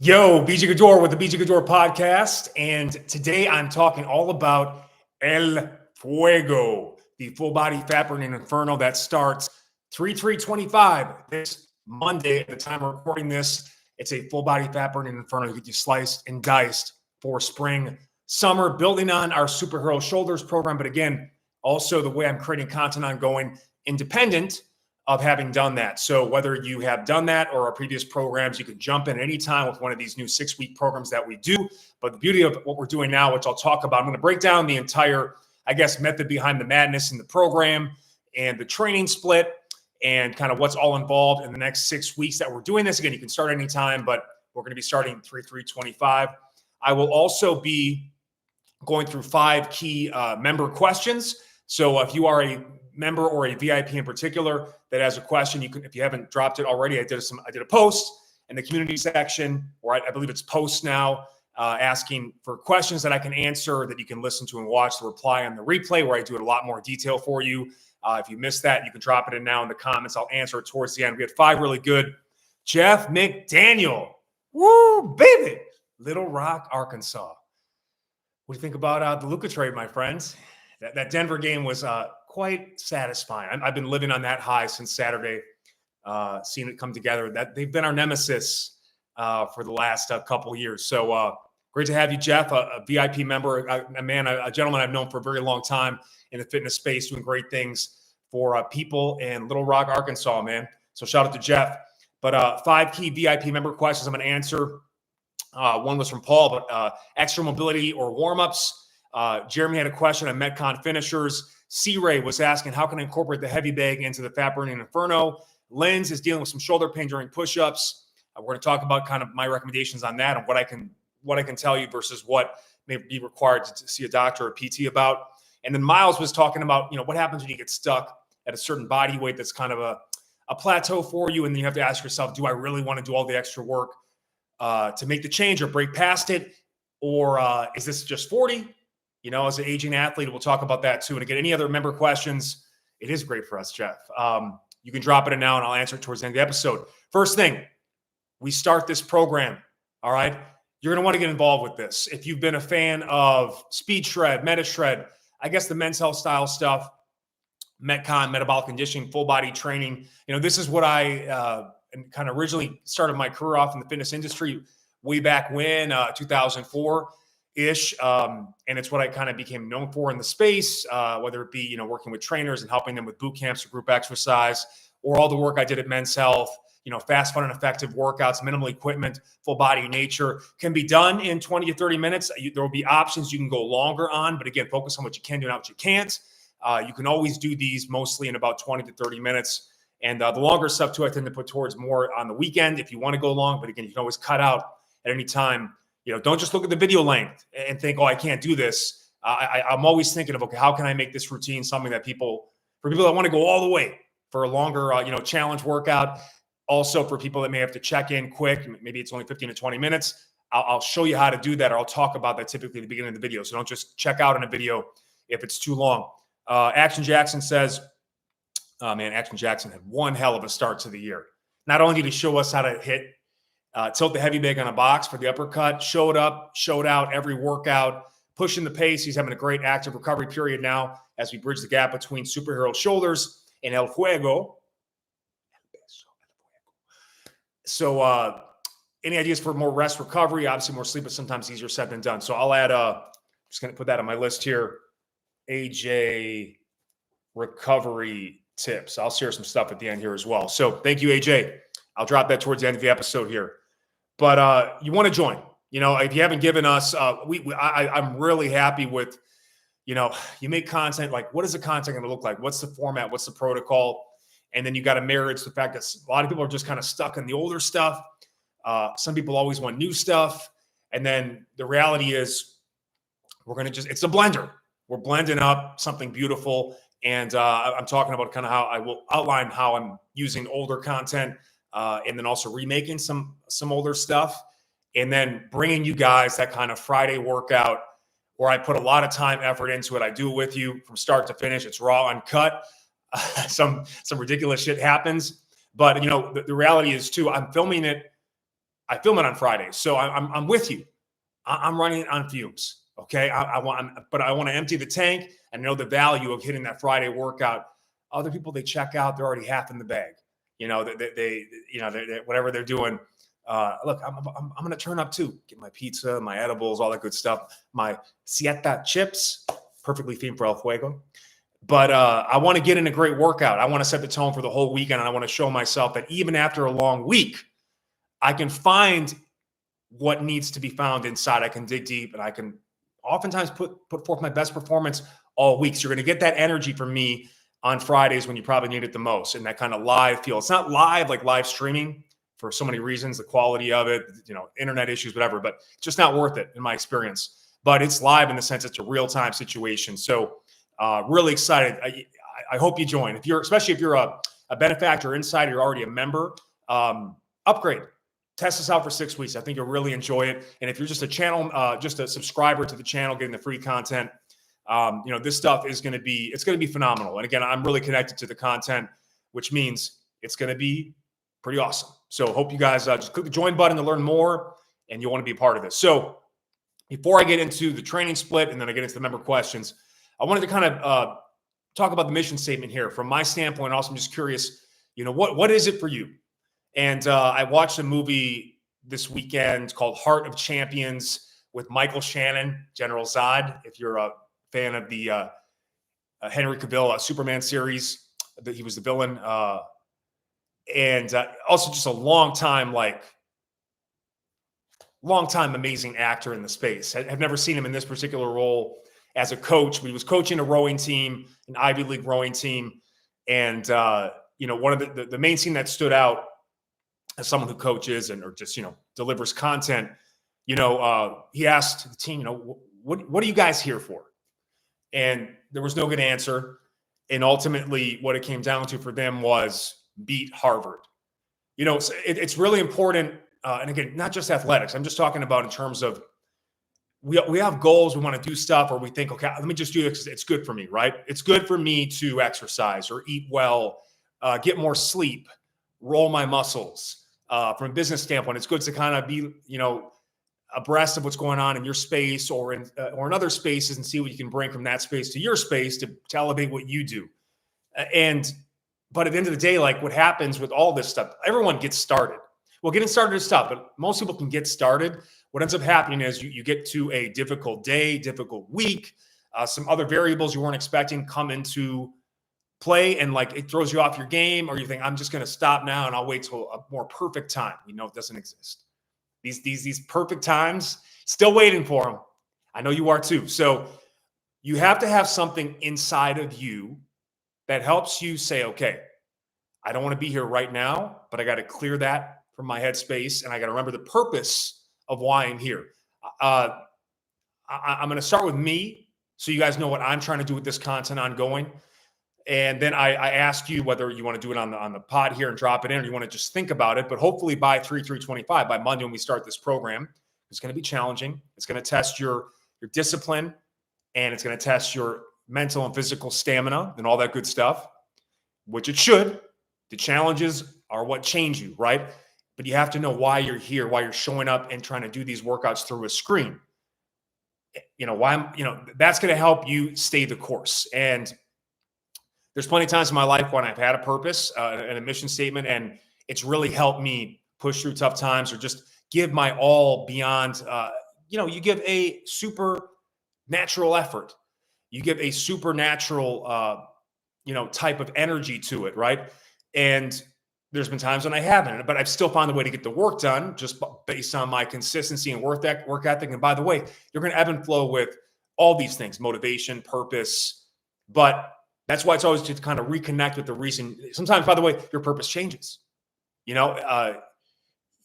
Yo, BJ Gaddour with the BJ Gaddour podcast. And today I'm talking all about El Fuego, the full body fat burning inferno that starts 3/3/25 this Monday at the time of recording this. It's a full body fat burning inferno to get you sliced and diced for spring, summer, building on our superhero shoulders program. But again, also the way I'm creating content ongoing, independent of having done that. So whether you have done that or our previous programs, you can jump in anytime with one of these new 6-week programs that we do. But the beauty of what we're doing now, which I'll talk about, I'm going to break down the entire, method behind the madness in the program and the training split and kind of what's all involved in the next 6 weeks that we're doing this. Again, you can start anytime, but we're going to be starting 3/3/25. I will also be going through 5 key member questions. So if you are a member or a VIP in particular that has a question, you can, if you haven't dropped it already, I did a post in the community section, or I believe it's posts now, asking for questions that I can answer that you can listen to and watch the reply on the replay, where I do it a lot more detail for you. If you missed that, you can drop it in now in the comments. I'll answer it towards the end. We had 5 really good. Jeff McDaniel, woo, baby, Little Rock, Arkansas. What do you think about the Luka trade, my friends? That Denver game was quite satisfying. I've been living on that high since Saturday, seeing it come together. That they've been our nemesis for the last couple of years. So great to have you, Jeff, a VIP member, a gentleman I've known for a very long time in the fitness space, doing great things for people in Little Rock, Arkansas, man. So shout out to Jeff. But 5 key VIP member questions I'm going to answer. One was from Paul, but extra mobility or warm-ups. Jeremy had a question on Metcon finishers. C-Ray was asking, how can I incorporate the heavy bag into the fat burning inferno? Linz is dealing with some shoulder pain during push-ups. We're going to talk about kind of my recommendations on that and what I can tell you versus what may be required to see a doctor or PT about. And then Miles was talking about, what happens when you get stuck at a certain body weight that's kind of a plateau for you, and then you have to ask yourself, do I really want to do all the extra work to make the change or break past it? Or is this just 40? As an aging athlete, we'll talk about that too. And again, any other member questions, it is great for us, Jeff. You can drop it in now and I'll answer it towards the end of the episode. First thing, we start this program, all right? You're going to want to get involved with this. If you've been a fan of Speed Shred, Meta Shred, I guess the Men's Health style stuff, Metcon, metabolic conditioning, full body training, this is what I kind of originally started my career off in the fitness industry way back when, 2004. Ish, and it's what I kind of became known for in the space, whether it be, working with trainers and helping them with boot camps or group exercise, or all the work I did at Men's Health, fast, fun, and effective workouts, minimal equipment, full body nature, can be done in 20 to 30 minutes. There will be options you can go longer on, but again, focus on what you can do, not what you can't. You can always do these mostly in about 20 to 30 minutes. And the longer stuff too, I tend to put towards more on the weekend if you want to go long, but again, you can always cut out at any time. Don't just look at the video length and think, oh, I can't do this. I'm always thinking of, okay, how can I make this routine something that for people that want to go all the way for a longer, challenge workout. Also for people that may have to check in quick, maybe it's only 15 to 20 minutes. I'll show you how to do that, or I'll talk about that typically at the beginning of the video. So don't just check out in a video if it's too long. Action Jackson says, oh man, Action Jackson had one hell of a start to the year. Not only did he show us how to hit tilt the heavy bag on a box for the uppercut, showed up, showed out every workout, pushing the pace. He's having a great active recovery period now as we bridge the gap between superhero shoulders and El Fuego. So any ideas for more rest recovery? Obviously more sleep, but sometimes easier said than done. So I'll add, just going to put that on my list here, AJ recovery tips. I'll share some stuff at the end here as well. So thank you, AJ. I'll drop that towards the end of the episode here. But you want to join, if you haven't given us, I'm really happy with, you make content, like what is the content going to look like? What's the format? What's the protocol? And then you got to marriage the fact that a lot of people are just kind of stuck in the older stuff. Some people always want new stuff. And then the reality is it's a blender. We're blending up something beautiful. And I'm talking about kind of how I will outline how I'm using older content and then also remaking some older stuff, and then bringing you guys that kind of Friday workout where I put a lot of time, effort into it. I do it with you from start to finish. It's raw, uncut. Some ridiculous shit happens, but the reality is too, I'm filming it I film it on Fridays. So I'm with you. I'm running on fumes. Okay. But I want to empty the tank and know the value of hitting that Friday workout. Other people, they check out, they're already half in the bag. They whatever they're doing. Look, I'm going to turn up too. Get my pizza, my edibles, all that good stuff. My Sieta chips, perfectly themed for El Fuego. But I want to get in a great workout. I want to set the tone for the whole weekend. And I want to show myself that even after a long week, I can find what needs to be found inside. I can dig deep, and I can oftentimes put forth my best performance all week. So you're going to get that energy from me on Fridays when you probably need it the most, and that kind of live feel. It's not live like live streaming for so many reasons, the quality of it, internet issues, whatever, but it's just not worth it in my experience. But it's live in the sense it's a real-time situation. So really excited. I hope you join. Especially if you're a benefactor insider, you're already a member, upgrade. Test this out for 6 weeks. I think you'll really enjoy it. And if you're just a channel, just a subscriber to the channel, getting the free content, this stuff it's going to be phenomenal. And again, I'm really connected to the content, which means it's going to be pretty awesome. So hope you guys just click the join button to learn more, and you'll want to be a part of this. So before I get into the training split and then I get into the member questions, I wanted to kind of talk about the mission statement here from my standpoint. Also, I'm just curious, what is it for you? And I watched a movie this weekend called Heart of Champions with Michael Shannon, General Zod. If you're a fan of the Henry Cavill Superman series, he was the villain. And also just a long time amazing actor in the space. I've never seen him in this particular role as a coach. He was coaching a rowing team, an Ivy League rowing team. And, one of the main scene that stood out as someone who coaches or just, delivers content, he asked the team, what are you guys here for? And there was no good answer. And ultimately what it came down to for them was beat Harvard. It's really important. And again, not just athletics. I'm just talking about in terms of we have goals. We want to do stuff, or we think, okay, let me just do this. It's good for me, right? It's good for me to exercise or eat well, get more sleep, roll my muscles. From a business standpoint, it's good to kind of be, abreast of what's going on in your space or in other spaces and see what you can bring from that space to your space to elevate what you do. But at the end of the day, like what happens with all this stuff, everyone gets started. Well, getting started is tough, but most people can get started. What ends up happening is you get to a difficult day, difficult week. Some other variables you weren't expecting come into play, and like it throws you off your game, or you think, I'm just going to stop now and I'll wait till a more perfect time. It doesn't exist. These perfect times, still waiting for them. I know you are too. So you have to have something inside of you that helps you say, okay, I don't want to be here right now, but I got to clear that from my headspace, and I got to remember the purpose of why I'm here. I'm going to start with me, so you guys know what I'm trying to do with this content ongoing. And then I ask you whether you want to do it on the pod here and drop it in, or you want to just think about it. But hopefully by 3/3/25, by Monday when we start this program, it's going to be challenging. It's going to test your discipline, and it's going to test your mental and physical stamina and all that good stuff, which it should. The challenges are what change you, right? But you have to know why you're here, why you're showing up and trying to do these workouts through a screen. That's going to help you stay the course. And there's plenty of times in my life when I've had a purpose and a mission statement, and it's really helped me push through tough times or just give my all beyond, you give a supernatural effort. You give a supernatural, type of energy to it, right? And there's been times when I haven't, but I've still found a way to get the work done just based on my consistency and work ethic. And by the way, you're going to ebb and flow with all these things, motivation, purpose, but that's why it's always to kind of reconnect with the reason. Sometimes, by the way, your purpose changes. You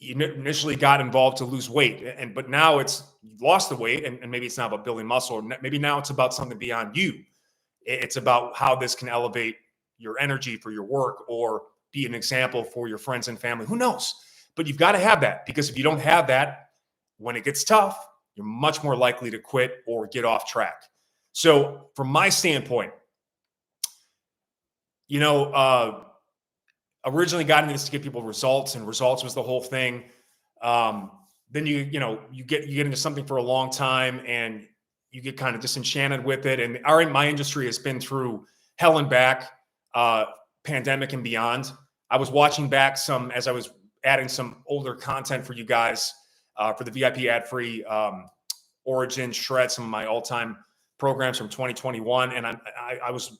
initially got involved to lose weight, but now you've lost the weight, and maybe it's not about building muscle, or maybe now it's about something beyond you. It's about how this can elevate your energy for your work or be an example for your friends and family. Who knows? But you've got to have that, because if you don't have that, when it gets tough, you're much more likely to quit or get off track. So from my standpoint, originally got into this to give people results, and results was the whole thing. then you get into something for a long time and you get kind of disenchanted with it. And my industry has been through hell and back, pandemic and beyond. I was watching back as I was adding some older content for you guys for the VIP ad-free Origin Shred, some of my all-time programs from 2021. And I was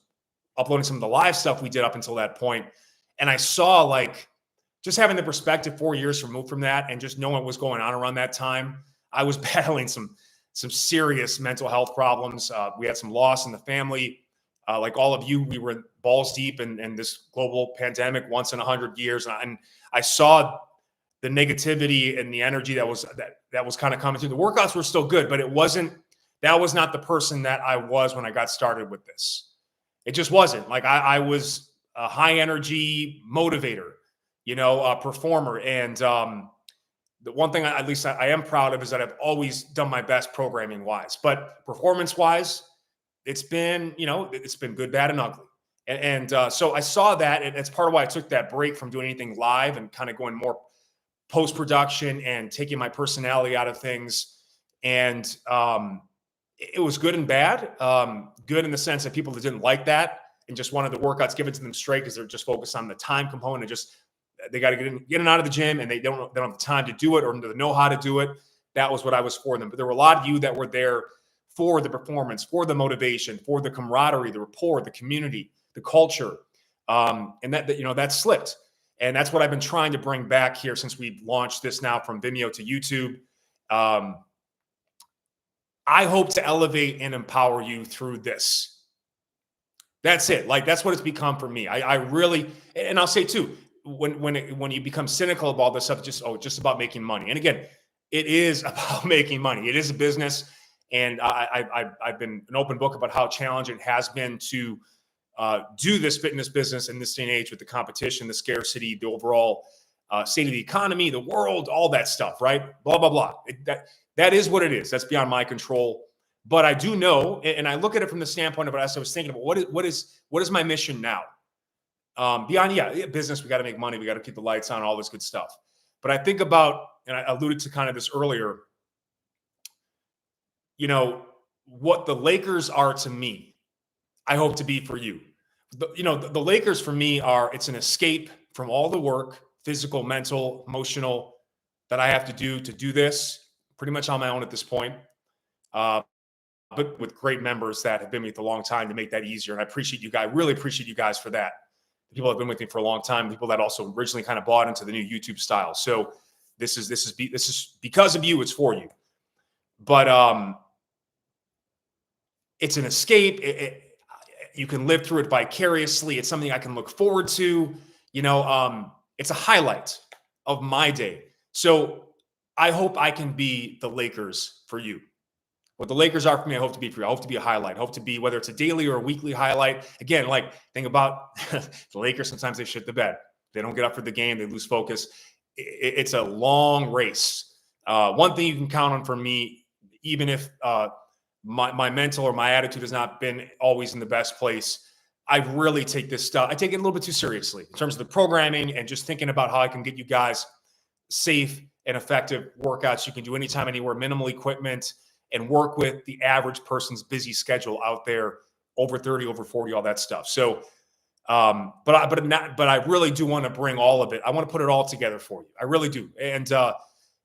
uploading some of the live stuff we did up until that point. And I saw, like, just having the perspective 4 years removed from that and just knowing what was going on around that time, I was battling some serious mental health problems. We had some loss in the family. Like all of you, we were balls deep in this global pandemic once in 100 years. And I saw the negativity and the energy that was kind of coming through. The workouts were still good, but that was not the person that I was when I got started with this. It just wasn't. Like I was a high energy motivator, performer. And the one thing at least I am proud of is that I've always done my best programming wise, but performance wise, it's been good, bad, and ugly. And so I saw that, and it's part of why I took that break from doing anything live and kind of going more post-production and taking my personality out of things. And it was good and bad. Good in the sense that people that didn't like that and just wanted the workouts given to them straight because they're just focused on the time component. They got to get in and out of the gym, and they don't have the time to do it or know how to do it. That was what I was for them. But there were a lot of you that were there for the performance, for the motivation, for the camaraderie, the rapport, the community, the culture. And that slipped. And that's what I've been trying to bring back here since we've launched this now from Vimeo to YouTube. I hope to elevate and empower you through this. That's it. Like, that's what it's become for me. I really, and I'll say too, when you become cynical about this stuff, just about making money. And again, it is about making money. It is a business. And I've been an open book about how challenging it has been to do this fitness business in this day and age with the competition, the scarcity, the overall state of the economy, the world, all that stuff, right? Blah, blah, blah. That is what it is. That's beyond my control. But I do know, and I look at it from the standpoint of, as I was thinking about, what is my mission now? Beyond, business, we got to make money. We got to keep the lights on, all this good stuff. But I think about, and I alluded to kind of this earlier, what the Lakers are to me, I hope to be for you. The Lakers for me it's an escape from all the work, physical, mental, emotional, that I have to do this pretty much on my own at this point. But with great members that have been with me for a long time to make that easier. And I appreciate you guys, really appreciate you guys for that. The people that have been with me for a long time, people that also originally kind of bought into the new YouTube style. So this is because of you, it's for you. But it's an escape. You can live through it vicariously. It's something I can look forward to. It's a highlight of my day. So I hope I can be the Lakers for you. What the Lakers are for me, I hope to be for you. I hope to be a highlight. I hope to be, whether it's a daily or a weekly highlight. Again, like, think about the Lakers. Sometimes they shit the bed. They don't get up for the game. They lose focus. It's a long race. One thing you can count on from me, even if my mental or my attitude has not been always in the best place, I really take this stuff. I take it a little bit too seriously in terms of the programming and just thinking about how I can get you guys safe and effective workouts you can do anytime, anywhere, minimal equipment, and work with the average person's busy schedule out there, over 30, over 40, all that stuff. So, but I really do want to bring all of it. I want to put it all together for you. I really do. And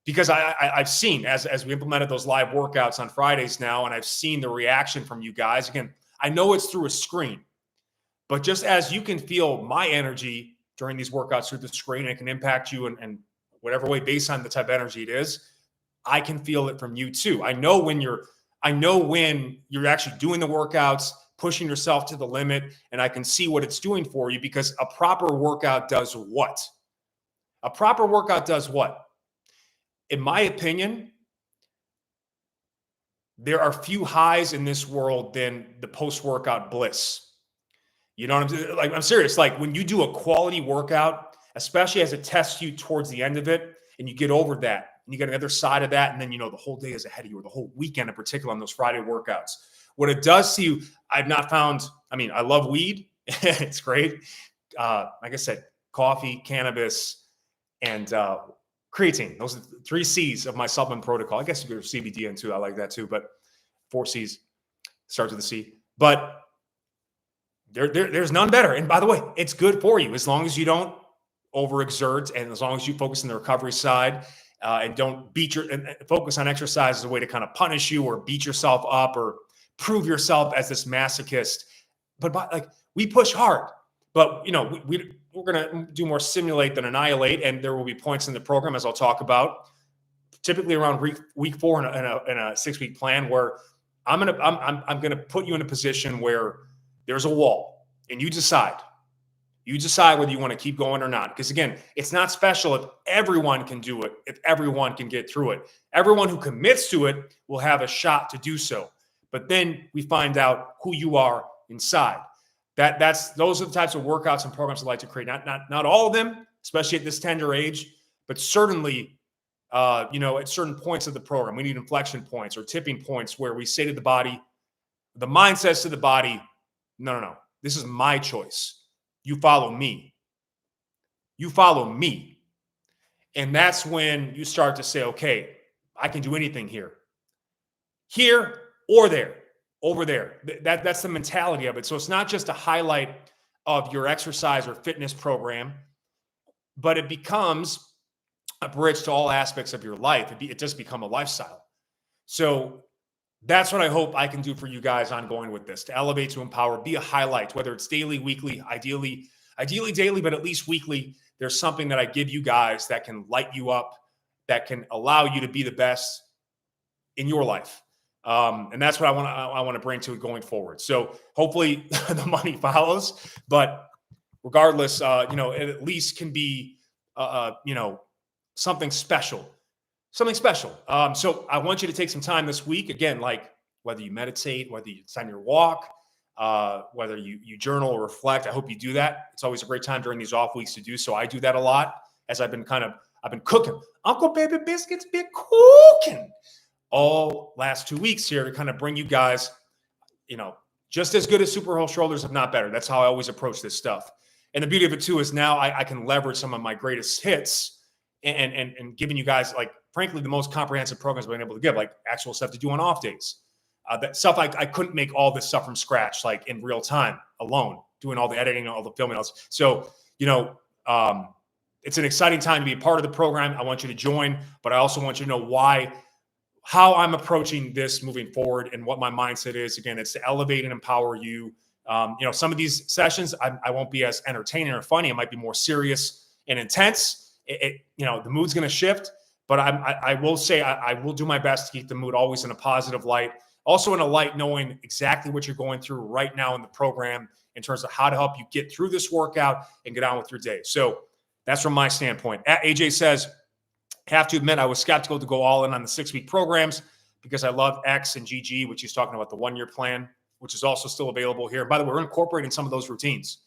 because I've seen as we implemented those live workouts on Fridays now, and I've seen the reaction from you guys. Again, I know it's through a screen, but just as you can feel my energy during these workouts through the screen, it can impact you in whatever way based on the type of energy it is. I can feel it from you too. I know when you're actually doing the workouts, pushing yourself to the limit, and I can see what it's doing for you, because a proper workout does what? A proper workout does what? In my opinion, there are few highs in this world than the post-workout bliss. You know what I'm saying? Like, I'm serious. Like, when you do a quality workout, especially as it tests you towards the end of it, and you get over that, and you get another side of that, and then the whole day is ahead of you, or the whole weekend in particular on those Friday workouts. What it does to you, I've not found. I mean, I love weed; it's great. Like I said, coffee, cannabis, and creatine. Those are the 3 C's of my supplement protocol. I guess you could have CBD in too. I like that too, but 4 C's starts with a C. But there's none better. And by the way, it's good for you as long as you don't overexert and as long as you focus on the recovery side and don't and focus on exercise as a way to kind of punish you or beat yourself up or prove yourself as this masochist. But like we push hard, but you know, we're going to do more simulate than annihilate. And there will be points in the program, as I'll talk about, typically around week 4 in a 6-week plan, where I'm going to put you in a position where there's a wall and you decide whether you want to keep going or not. Because again, it's not special if everyone can do it, if everyone can get through it. Everyone who commits to it will have a shot to do so. But then we find out who you are inside. Those are the types of workouts and programs I like to create. Not all of them, especially at this tender age, but certainly, at certain points of the program, we need inflection points or tipping points where we say to the body, the mind says to the body, no, this is my choice. You follow me. You follow me. And that's when you start to say, okay, I can do anything here or there, over there. That's the mentality of it. So it's not just a highlight of your exercise or fitness program, but it becomes a bridge to all aspects of your life. It just become a lifestyle. So that's what I hope I can do for you guys ongoing with this, to elevate, to empower, be a highlight, whether it's daily, weekly, ideally daily, but at least weekly. There's something that I give you guys that can light you up, that can allow you to be the best in your life. And that's what I want to bring to it going forward. So hopefully the money follows, but regardless, it at least can be, something special. So I want you to take some time this week, again, like whether you meditate, whether you sign your walk, whether you journal or reflect. I hope you do that. It's always a great time during these off weeks to do so. I do that a lot as I've been cooking. Uncle Baby Biscuits been cooking all last 2 weeks here to kind of bring you guys, just as good as Super Whole Shoulders, if not better. That's how I always approach this stuff. And the beauty of it too is now I can leverage some of my greatest hits and giving you guys, like, frankly, the most comprehensive programs I've been able to give, like actual stuff to do on off days. That stuff I couldn't make all this stuff from scratch, like in real time alone, doing all the editing and all the filming else. So, it's an exciting time to be a part of the program. I want you to join, but I also want you to know how I'm approaching this moving forward and what my mindset is. Again, it's to elevate and empower you. Some of these sessions, I won't be as entertaining or funny. It might be more serious and intense. The mood's going to shift, but I will say I will do my best to keep the mood always in a positive light. Also in a light knowing exactly what you're going through right now in the program in terms of how to help you get through this workout and get on with your day. So that's from my standpoint. AJ says, have to admit, I was skeptical to go all in on the 6-week programs because I love X and GG, which he's talking about the 1-year plan, which is also still available here. By the way, we're incorporating some of those routines.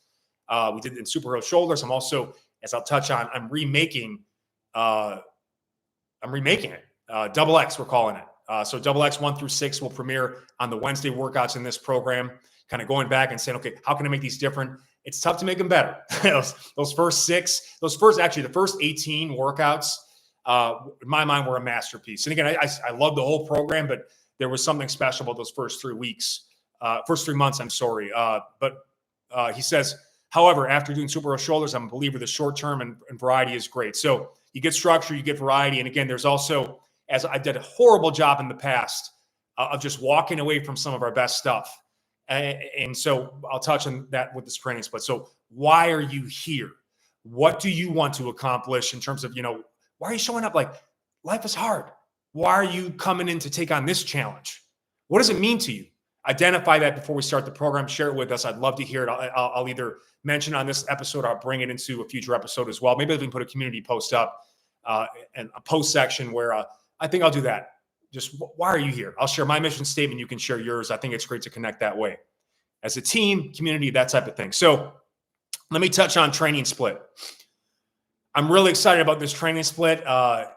We did it in Super Whole Shoulders. I'm also, as I'll touch on, I'm remaking it. Double X, we're calling it. So Double X 1 through 6 will premiere on the Wednesday workouts in this program, kind of going back and saying, okay, how can I make these different? It's tough to make them better. those first 18 workouts, in my mind, were a masterpiece. And again, I love the whole program, but there was something special about those first 3 months, I'm sorry. But he says, however, after doing Super Whole Shoulders, I'm a believer the short term and variety is great. So you get structure, you get variety. And again, there's also, as I did a horrible job in the past of just walking away from some of our best stuff. And so I'll touch on that with this training split. So why are you here? What do you want to accomplish in terms of, why are you showing up? Like, life is hard. Why are you coming in to take on this challenge? What does it mean to you? Identify that before we start the program. Share it with us. I'd love to hear it. I'll either mention on this episode or I'll bring it into a future episode as well. Maybe we can put a community post up and a post section where I think I'll do that. Just why are you here? I'll share my mission statement. You can share yours. I think it's great to connect that way as a team, community, that type of thing. So let me touch on training split. I'm really excited about this training split. I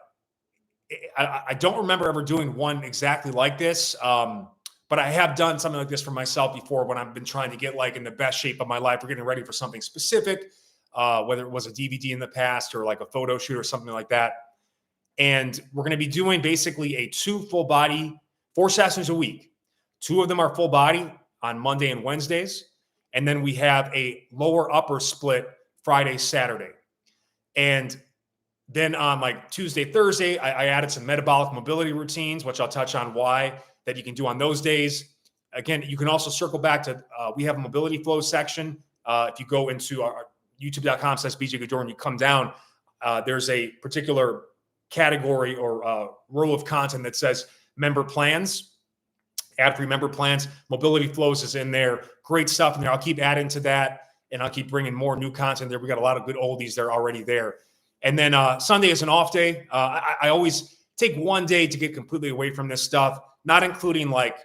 don't remember ever doing one exactly like this. But I have done something like this for myself before when I've been trying to get in the best shape of my life or getting ready for something specific, whether it was a DVD in the past or like a photo shoot or something like that. And we're going to be doing basically a 4 sessions a week. 2 of them are full body on Monday and Wednesdays. And then we have a lower upper split Friday, Saturday. And then on like Tuesday, Thursday, I added some metabolic mobility routines, which I'll touch on why, that you can do on those days. Again, you can also circle back to, we have a mobility flow section. If you go into our youtube.com/BJ Gaddour and you come down, there's a particular category or row of content that says member plans, ad-free member plans. Mobility flows is in there. Great stuff in there. I'll keep adding to that, and I'll keep bringing more new content there. We got a lot of good oldies that are already there. And then Sunday is an off day. I always take one day to get completely away from this stuff, not including like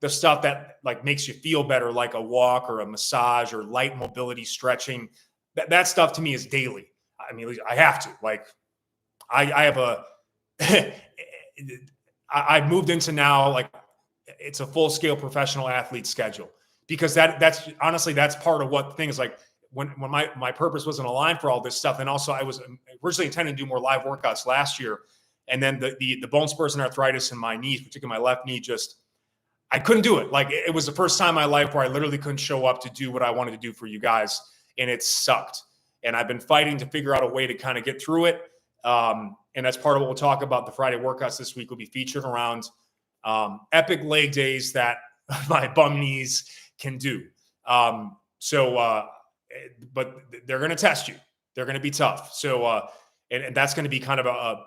the stuff that like makes you feel better, like a walk or a massage or light mobility stretching. That stuff to me is daily. I mean, I have to. Like, I have a I've moved into now, like, it's a full-scale professional athlete schedule, because that's honestly, that's part of what the thing is. Like, when my purpose wasn't aligned for all this stuff, and also I was originally intending to do more live workouts last year, and then the bone spurs and arthritis in my knees, particularly my left knee, just I couldn't do it. Like, it was the first time in my life where I literally couldn't show up to do what I wanted to do for you guys, and it sucked. And I've been fighting to figure out a way to kind of get through it. And that's part of what we'll talk about. The Friday workouts this week will be featured around epic leg days that my bum knees can do. But they're going to test you. They're going to be tough. So, and that's going to be kind of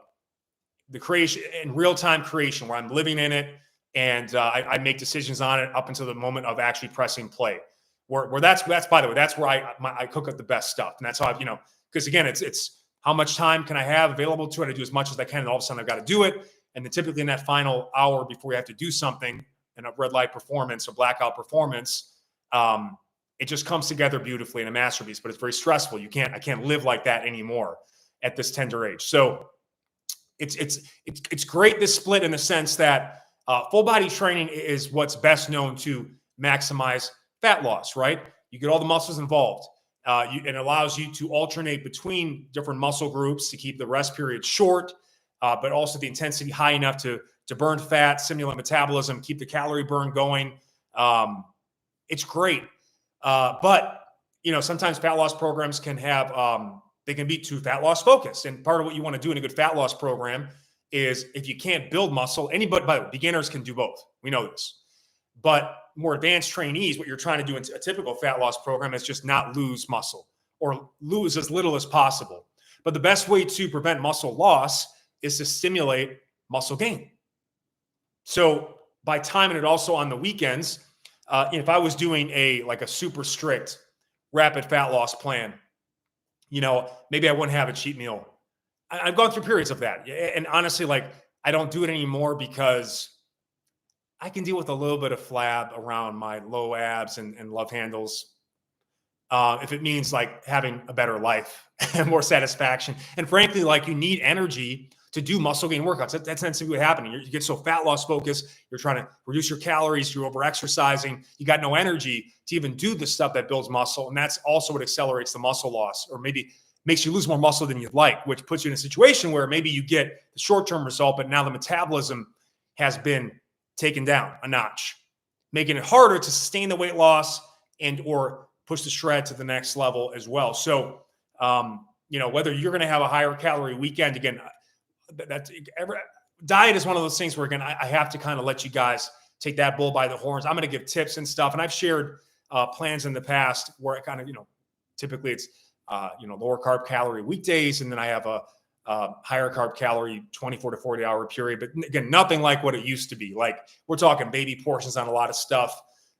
the creation in real-time creation where I'm living in it, and I make decisions on it up until the moment of actually pressing play. Where that's by the way, that's where I cook up the best stuff. And that's how because again, it's how much time can I have available to it? I do as much as I can, and all of a sudden I've got to do it. And then typically in that final hour before we have to do something in a red light performance or blackout performance, it just comes together beautifully in a masterpiece. But it's very stressful. I can't live like that anymore at this tender age. So it's great, this split, in the sense that full body training is what's best known to maximize fat loss, right? You get all the muscles involved. It allows you to alternate between different muscle groups to keep the rest period short, but also the intensity high enough to burn fat, simulate metabolism, keep the calorie burn going. It's great. But, sometimes fat loss programs can have, they can be too fat loss focused. And part of what you want to do in a good fat loss program is, if you can't build muscle, anybody, by the way, beginners can do both. We know this. But more advanced trainees, what you're trying to do in a typical fat loss program is just not lose muscle, or lose as little as possible. But the best way to prevent muscle loss is to stimulate muscle gain. So by timing it also on the weekends, if I was doing a super strict rapid fat loss plan, maybe I wouldn't have a cheat meal. I've gone through periods of that. And honestly, I don't do it anymore because I can deal with a little bit of flab around my low abs and love handles. If it means having a better life and more satisfaction. And frankly, you need energy to do muscle gain workouts. That tends to be what happening. You get so fat loss focused, you're trying to reduce your calories, you're over exercising, you got no energy to even do the stuff that builds muscle. And that's also what accelerates the muscle loss, or maybe makes you lose more muscle than you'd like, which puts you in a situation where maybe you get the short-term result, but now the metabolism has been taken down a notch, making it harder to sustain the weight loss and or push the shred to the next level as well. So, whether you're going to have a higher calorie weekend, again, diet is one of those things where, again, I have to kind of let you guys take that bull by the horns. I'm going to give tips and stuff. And I've shared plans in the past where I kind of, typically it's, lower carb calorie weekdays. And then I have a higher carb calorie 24 to 40 hour period. But again, nothing like what it used to be. We're talking baby portions on a lot of stuff.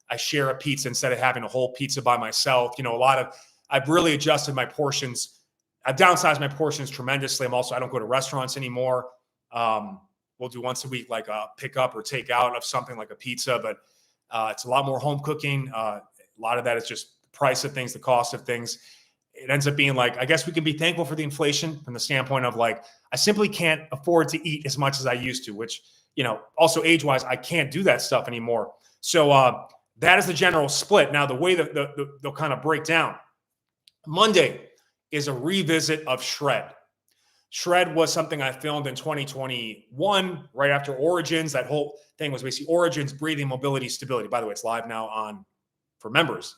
I share a pizza instead of having a whole pizza by myself. I've really adjusted my portions. I've downsized my portions tremendously. I don't go to restaurants anymore. We'll do once a week, a pickup or takeout of something like a pizza, but it's a lot more home cooking. A lot of that is just the price of things, the cost of things. It ends up being I guess we can be thankful for the inflation from the standpoint of I simply can't afford to eat as much as I used to, which, also age-wise, I can't do that stuff anymore. So that is the general split. Now, the way that they'll kind of break down, Monday is a revisit of shred. Shred was something I filmed in 2021, right after Origins. That whole thing was basically Origins, breathing, mobility, stability. By the way, it's live now on for members,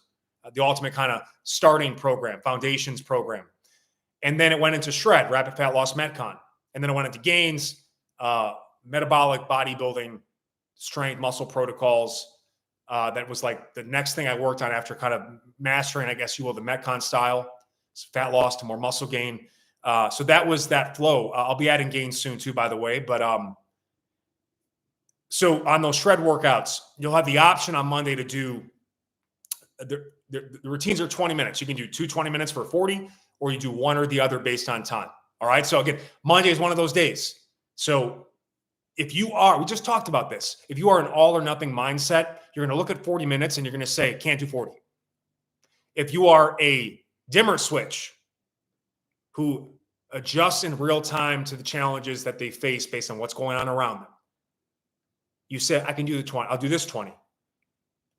the ultimate kind of starting program, foundations program. And then it went into Shred, rapid fat loss Metcon. And then it went into Gains, metabolic bodybuilding, strength, muscle protocols. That was like the next thing I worked on after kind of mastering, I guess you will, the Metcon style, fat loss to more muscle gain. So that was that flow. I'll be adding Gains soon too, by the way. But so on those Shred workouts, you'll have the option on Monday to do the routines are 20 minutes. You can do 20 minutes for 40, or you do one or the other based on time. All right. So again, Monday is one of those days. So if you are, we just talked about this. If you are an all or nothing mindset, you're going to look at 40 minutes and you're going to say, can't do 40. If you are a dimmer switch who adjusts in real time to the challenges that they face based on what's going on around them, you say, I can do the 20. I'll do this 20.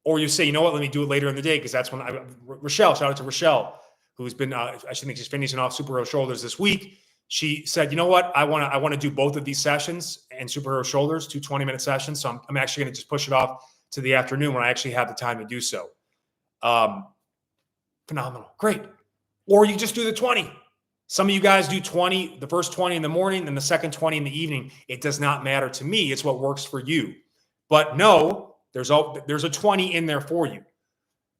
Or you say, you know what, let me do it later in the day, because that's when Rochelle, shout out to Rochelle, who's been, I think she's finishing off Superhero Shoulders this week. She said, you know what, I want to do both of these sessions and Superhero Shoulders, 2 20-minute sessions. So I'm actually going to just push it off to the afternoon when I actually have the time to do so. Phenomenal. Great. Or you just do the 20. Some of you guys do 20, the first 20 in the morning and the second 20 in the evening. It does not matter to me. It's what works for you. But no, there's a 20 in there for you.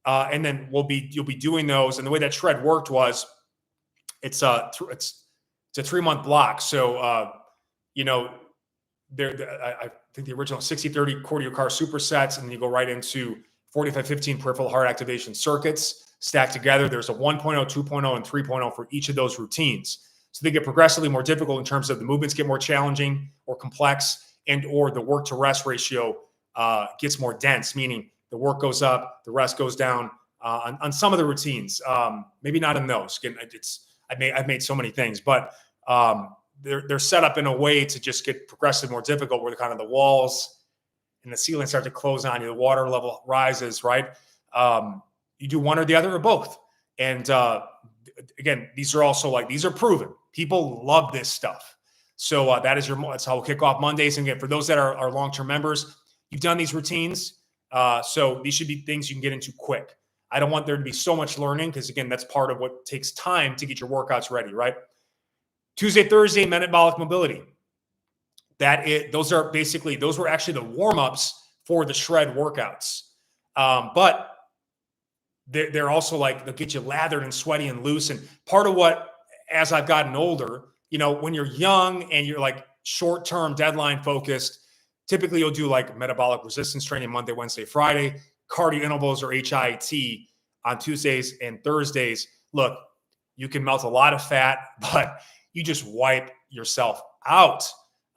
And then you'll be doing those. And the way that Shred worked was it's a 3-month block. So, I think the original 60-30 cardio car supersets, and then you go right into 45-15 peripheral heart activation circuits stacked together. There's a 1.0, 2.0, and 3.0 for each of those routines. So they get progressively more difficult in terms of the movements get more challenging or complex, and or the work to rest ratio gets more dense, meaning the work goes up, the rest goes down on some of the routines. Maybe not in those. Again, I've made so many things, but they're set up in a way to just get progressively more difficult, where the kind of the walls and the ceiling start to close on you. The water level rises, right? You do one or the other or both. And again, these are proven. People love this stuff. So that's how we'll kick off Mondays. And again, for those that are long-term members, you've done these routines. So these should be things you can get into quick. I don't want there to be so much learning, because again, that's part of what takes time to get your workouts ready, right? Tuesday, Thursday, metabolic mobility. Those were actually the warm-ups for the Shred workouts. But they're also they'll get you lathered and sweaty and loose. And part of what, as I've gotten older, when you're young and you're short-term deadline focused, typically you'll do metabolic resistance training Monday, Wednesday, Friday, cardio intervals or HIIT on Tuesdays and Thursdays. Look, you can melt a lot of fat, but you just wipe yourself out.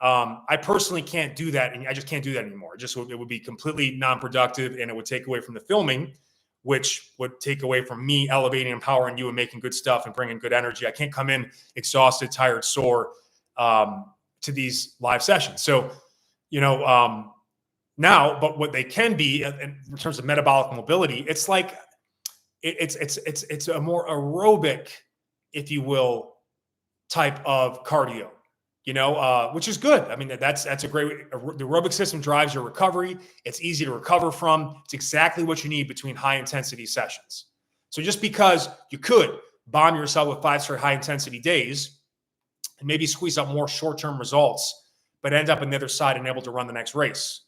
I personally can't do that, and I just can't do that anymore. It would be completely non-productive, and it would take away from the filming, which would take away from me elevating, empowering you, and making good stuff and bringing good energy. I can't come in exhausted, tired, sore to these live sessions. So, now, but what they can be in terms of metabolic mobility, it's it's a more aerobic, if you will, type of cardio, which is good. I mean, that's a great way. The aerobic system drives your recovery. It's easy to recover from. It's exactly what you need between high intensity sessions. So just because you could bomb yourself with 5 straight high intensity days and maybe squeeze out more short-term results, but end up on the other side and able to run the next race,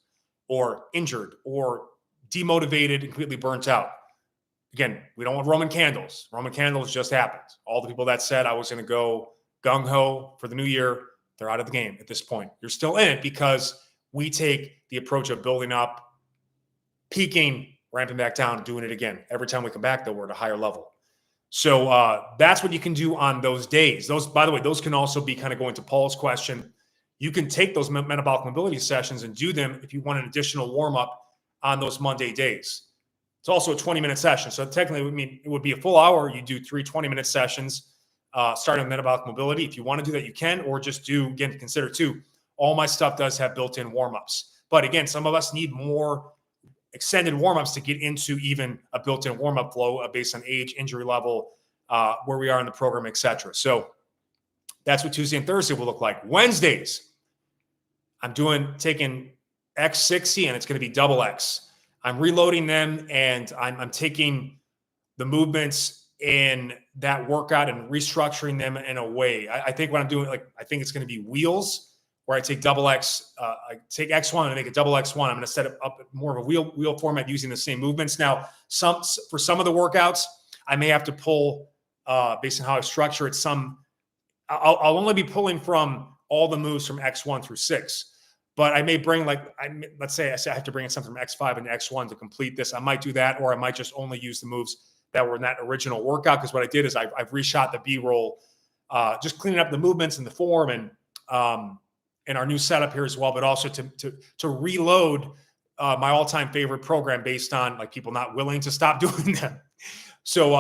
or injured or demotivated and completely burnt out. Again, we don't want Roman candles. Roman candles just happened. All the people that said I was going to go gung-ho for the new year, they're out of the game at this point. You're still in it because we take the approach of building up, peaking, ramping back down, and doing it again. Every time we come back, though, we're at a higher level. So that's what you can do on those days. Those, by the way, those can also be, kind of going to Paul's question, you can take those metabolic mobility sessions and do them if you want an additional warm-up on those Monday days. It's also a 20-minute session. So technically, it would be a full hour. You do 3 20-minute sessions starting with metabolic mobility. If you want to do that, you can, or just consider too, all my stuff does have built-in warm-ups. But again, some of us need more extended warm-ups to get into even a built-in warm-up flow based on age, injury level, where we are in the program, et cetera. So That's what Tuesday and Thursday will look like. Wednesdays, I'm taking X60 and it's going to be double X. I'm reloading them and I'm taking the movements in that workout and restructuring them in a way. I think what I'm doing, I think it's going to be wheels where I take double X, I take X1 and make a double X1. I'm going to set it up more of a wheel format using the same movements. Now, for some of the workouts, I may have to pull based on how I structure it. I'll only be pulling from all the moves from X1 through 6. But I may bring let's say I have to bring in something from X5 and X1 to complete this. I might do that, or I might just only use the moves that were in that original workout. Because what I did is I've reshot the B-roll, just cleaning up the movements and the form and our new setup here as well, but also to reload my all-time favorite program based on like people not willing to stop doing them. So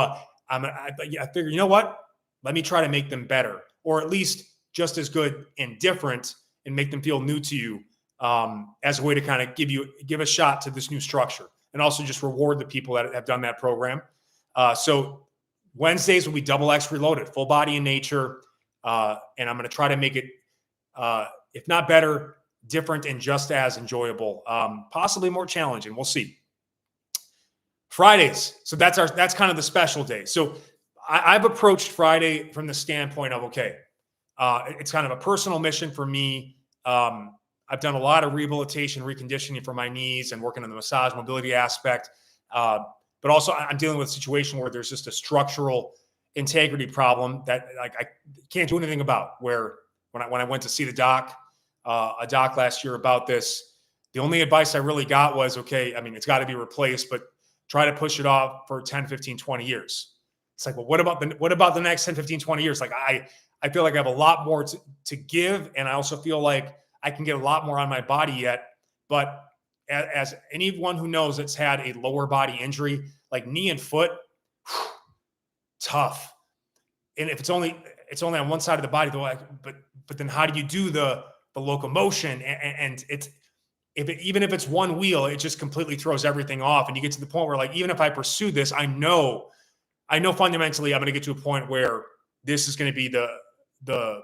I figure, you know what? Let me try to make them better, or at least just as good and different, and make them feel new to you as a way to kind of give a shot to this new structure, and also just reward the people that have done that program. So Wednesdays will be double X reloaded, full body in nature, and I'm going to try to make it, if not better, different and just as enjoyable, possibly more challenging. We'll see. Fridays, so that's kind of the special day. So I've approached Friday from the standpoint of, okay, it's kind of a personal mission for me. I've done a lot of rehabilitation, reconditioning for my knees and working on the massage mobility aspect. But also I'm dealing with a situation where there's just a structural integrity problem that I can't do anything about. Where when I went to see a doc last year about this, the only advice I really got was, okay, I mean, it's got to be replaced, but try to push it off for 10, 15, 20 years. It's like, well, what about the next 10, 15, 20 years? Like I feel like I have a lot more to give. And I also feel like I can get a lot more on my body yet. But as anyone who knows that's had a lower body injury, like knee and foot, tough. And if it's only on one side of the body, though, but then how do you do the locomotion? And even if it's one wheel, it just completely throws everything off. And you get to the point where, like, even if I pursue this, I know fundamentally I'm going to get to a point where this is going to be the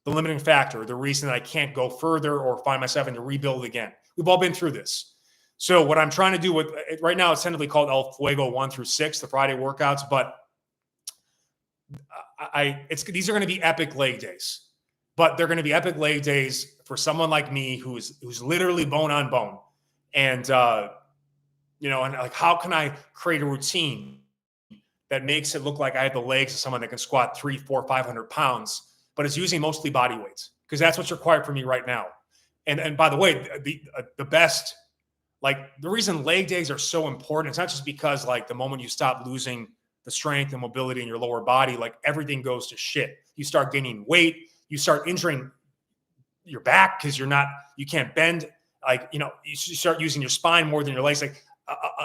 limiting factor, the reason that I can't go further or find myself in to rebuild again. We've all been through this. So what I'm trying to do with it right now, it's tentatively called El Fuego 1 through 6, the Friday workouts, but these are going to be epic leg days. But they're going to be epic leg days for someone like me who's literally bone on bone. And and like, how can I create a routine that makes it look like I have the legs of someone that can squat 300, 400, 500 pounds, but it's using mostly body weights, because that's what's required for me right now. And by the way, the best, like, the reason leg days are so important, it's not just because, like, the moment you stop losing the strength and mobility in your lower body, like, everything goes to shit. You start gaining weight, you start injuring your back because you can't bend. Like, you start using your spine more than your legs. Like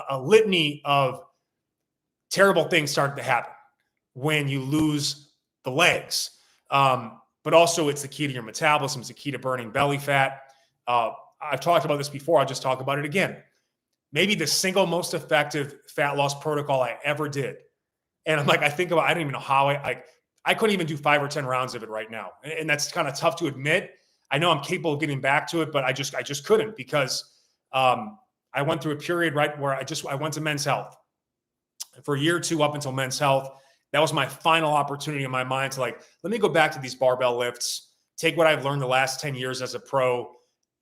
a litany of terrible things start to happen when you lose the legs. But also it's the key to your metabolism. It's the key to burning belly fat. I've talked about this before. I'll just talk about it again. Maybe the single most effective fat loss protocol I ever did. And I don't even know how I couldn't even do 5 or 10 rounds of it right now. And that's kind of tough to admit. I know I'm capable of getting back to it, but I just couldn't, because I went through a period right where I went to Men's Health for a year or two up until Men's Health. That was my final opportunity in my mind to, like, let me go back to these barbell lifts, take what I've learned the last 10 years as a pro,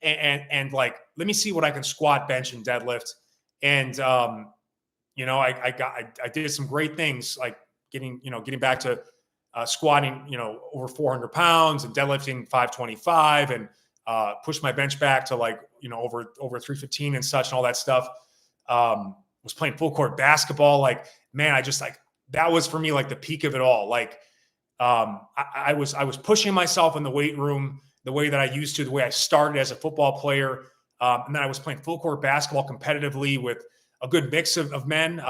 and like, let me see what I can squat, bench, and deadlift. And I did some great things, like getting back to squatting, over 400 pounds and deadlifting 525, and push my bench back to, like, over 315 and such and all that stuff. Was playing full court basketball. Like, man, that was for me, like, the peak of it all. Like, I was pushing myself in the weight room the way that I used to, the way I started as a football player. And then I was playing full court basketball competitively with a good mix of men.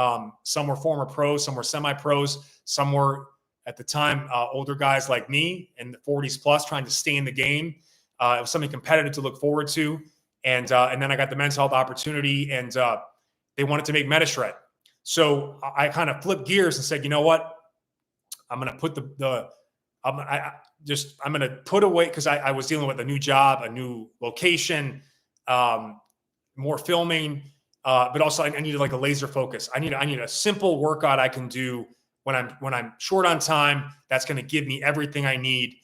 Some were former pros, some were semi-pros, some were, at the time, older guys like me in the 40s plus, trying to stay in the game. It was something competitive to look forward to. And then I got the Men's Health opportunity, and they wanted to make MetaShred. So I kind of flipped gears and said, you know what? I'm going to put I'm going to put away, because I was dealing with a new job, a new location, more filming, but also I needed like a laser focus. I need a simple workout I can do when I'm short on time. That's going to give me everything I need.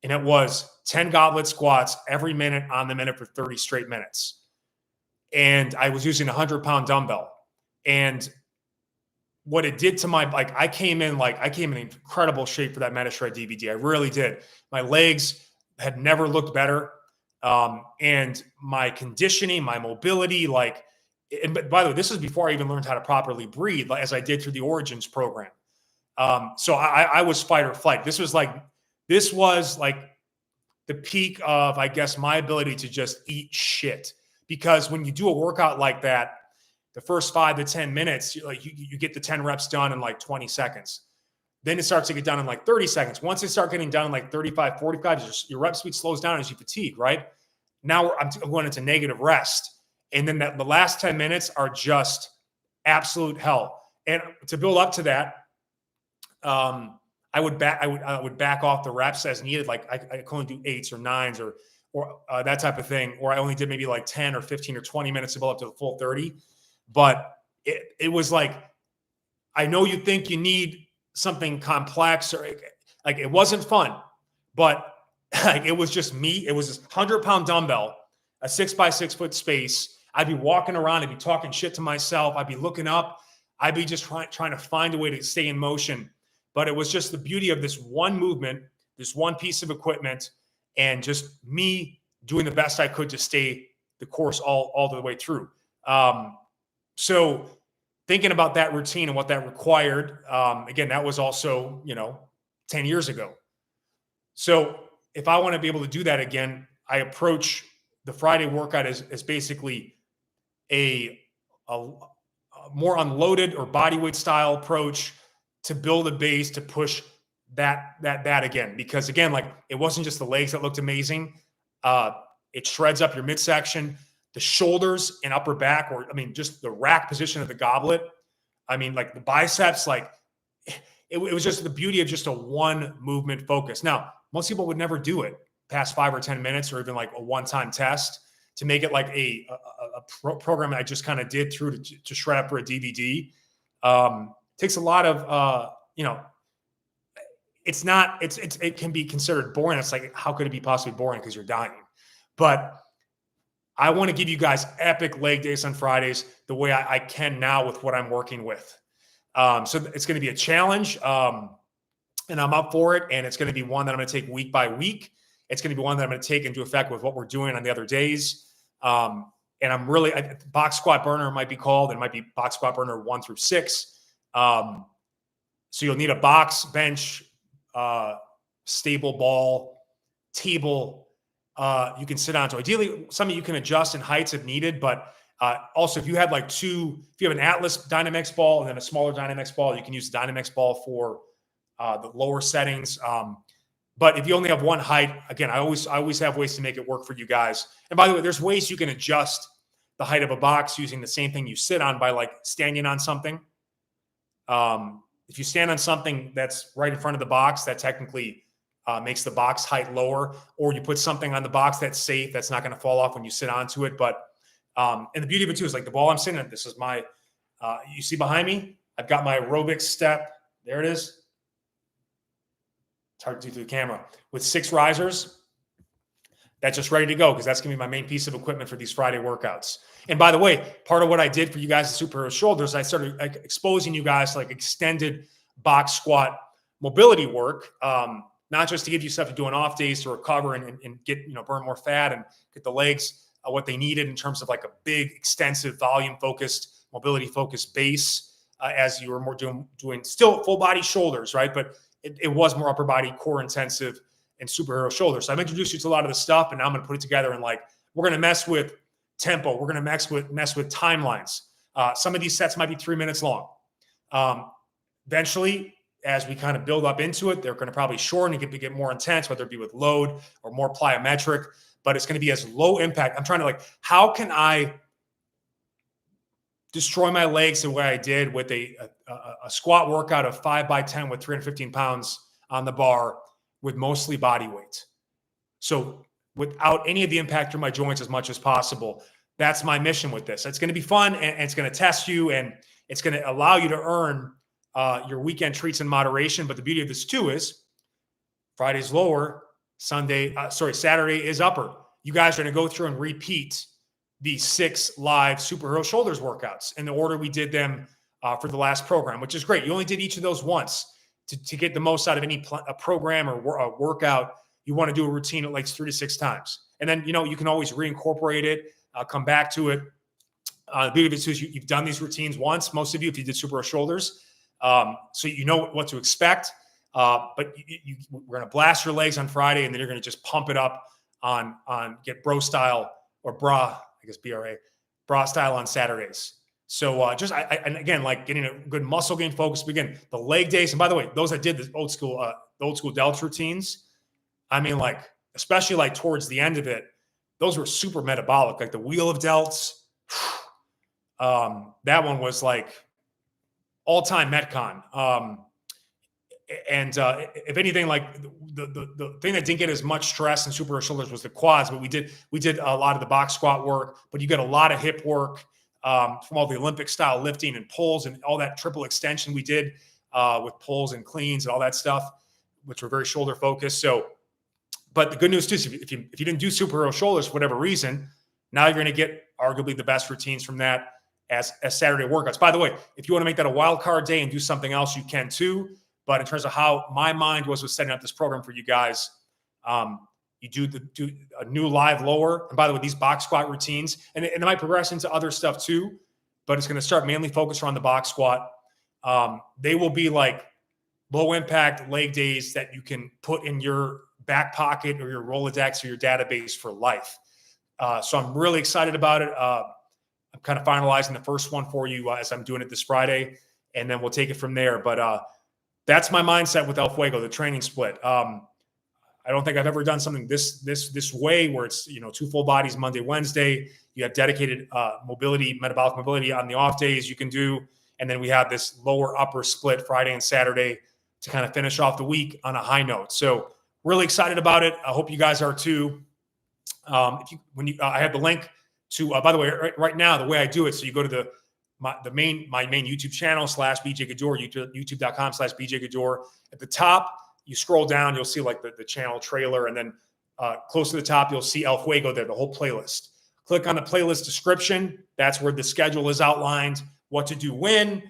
And it was 10 goblet squats every minute on the minute for 30 straight minutes. And I was using a 100-pound dumbbell. And what it did to my, like, I came in incredible shape for that MetaShred DVD. I really did. My legs had never looked better. And my conditioning, my mobility, and by the way, this is before I even learned how to properly breathe, as I did through the Origins program. So I was fight or flight. This was like the peak of, I guess, my ability to just eat shit. Because when you do a workout like that, the first 5 to 10 minutes, you get the 10 reps done in like 20 seconds. Then it starts to get done in like 30 seconds. Once they start getting done in like 35, 45, your rep speed slows down as you fatigue, right? Now I'm going into negative rest. And then the last 10 minutes are just absolute hell. And to build up to that, I would back off the reps as needed. Like I could only do 8s or 9s or that type of thing. Or I only did maybe like 10 or 15 or 20 minutes to build up to the full 30. But it was like, I know you think you need something complex, or like it wasn't fun, but like it was just me. It was this 100-pound dumbbell, a 6x6 foot space. I'd be walking around, I'd be talking shit to myself. I'd be looking up. I'd be just trying to find a way to stay in motion. But it was just the beauty of this one movement, this one piece of equipment, and just me doing the best I could to stay the course all the way through. So thinking about that routine and what that required, again, that was also, 10 years ago. So if I want to be able to do that again, I approach the Friday workout as basically a more unloaded or bodyweight style approach to build a base to push that again. Because again, like it wasn't just the legs that looked amazing. It shreds up your midsection, the shoulders and upper back, just the rack position of the goblet. Like the biceps, like it was just the beauty of just a one movement focus. Now, most people would never do it past 5 or 10 minutes or even like a one-time test to make it like a program I just kind of did through to shred up for a DVD. Takes a lot of, it can be considered boring. It's like, how could it be possibly boring? Because you're dying. But I want to give you guys epic leg days on Fridays the way I can now with what I'm working with. So it's going to be a challenge, and I'm up for it. And it's going to be one that I'm going to take week by week. It's going to be one that I'm going to take into effect with what we're doing on the other days. And I'm really, box squat burner might be called. It might be box squat burner 1 through 6. So you'll need a box, bench, stable ball, table. You can sit on. So ideally, some of you can adjust in heights if needed, but also if you have if you have an Atlas Dynamax ball and then a smaller Dynamax ball, you can use the Dynamax ball for the lower settings. But if you only have one height, again, I always have ways to make it work for you guys. And by the way, there's ways you can adjust the height of a box using the same thing you sit on by standing on something. If you stand on something that's right in front of the box, that technically makes the box height lower, or you put something on the box that's safe, that's not going to fall off when you sit onto it. But and the beauty of it too is like the ball I'm sitting at, this is my, you see behind me, I've got my aerobic step. There it is. It's hard to do through the camera with 6 risers. That's just ready to go because that's going to be my main piece of equipment for these Friday workouts. And by the way, part of what I did for you guys, the superhero shoulders, I started exposing you guys to extended box squat mobility work, not just to give you stuff to do on off days to recover and get, burn more fat and get the legs what they needed in terms of a big, extensive, volume focused, mobility focused base as you were more doing still full body shoulders, right? But it was more upper body, core intensive, and superhero shoulders. So I've introduced you to a lot of the stuff, and now I'm going to put it together and we're going to mess with tempo. We're going to mess with timelines. Some of these sets might be 3 minutes long. Eventually, as we kind of build up into it, they're going to probably shorten and get more intense, whether it be with load or more plyometric, but it's going to be as low impact. I'm trying to how can I destroy my legs the way I did with a squat workout of 5x10 with 315 pounds on the bar with mostly body weight. So without any of the impact through my joints as much as possible. That's my mission with this. It's going to be fun, and it's going to test you, and it's going to allow you to earn your weekend treats in moderation. But the beauty of this too is Friday's lower, Saturday is upper. You guys are going to go through and repeat the 6 live superhero shoulders workouts in the order we did them for the last program, which is great. You only did each of those once to get the most out of any program or a workout. You want to do a routine at like 3 to 6 times. And then, you can always reincorporate it, come back to it. The beauty of it is you've done these routines once, most of you, if you did superhero shoulders. So you know what to expect. But we're going to blast your legs on Friday, and then you're going to just pump it up on get bro style or bra, I guess bra style on Saturdays. So and again, like getting a good muscle gain focus. Again, the leg days. And by the way, those that did the old school delts routines, I mean, like, especially like towards the end of it, those were super metabolic, like the wheel of delts. That one was like all-time Metcon. If anything, like the thing that didn't get as much stress in superhero shoulders was the quads, but we did a lot of the box squat work, but you get a lot of hip work from all the Olympic style lifting and pulls and all that triple extension we did with pulls and cleans and all that stuff, which were very shoulder focused. So, but the good news too is if you didn't do superhero shoulders for whatever reason, now you're going to get arguably the best routines from that as Saturday workouts. By the way, if you want to make that a wild card day and do something else, you can too. But in terms of how my mind was setting up this program for you guys, you do a new live lower. And by the way, these box squat routines, and it might progress into other stuff too, but it's going to start mainly focused around the box squat. They will be like low impact leg days that you can put in your back pocket or your Rolodex or your database for life. So I'm really excited about it. I'm kind of finalizing the first one for you as I'm doing it this Friday, and then we'll take it from there. But that's my mindset with El Fuego, the training split. I don't think I've ever done something this way where it's 2 full bodies Monday, Wednesday. You have dedicated metabolic mobility on the off days you can do, and then we have this lower upper split Friday and Saturday to kind of finish off the week on a high note. So really excited about it. I hope you guys are too. I have the link to. By the way, right now the way I do it, so you go to my main YouTube channel /BJ Gaddour, youtube.com/BJ Gaddour. At the top, you scroll down, you'll see like the channel trailer, and then close to the top, you'll see El Fuego there, the whole playlist. Click on the playlist description. That's where the schedule is outlined, what to do when.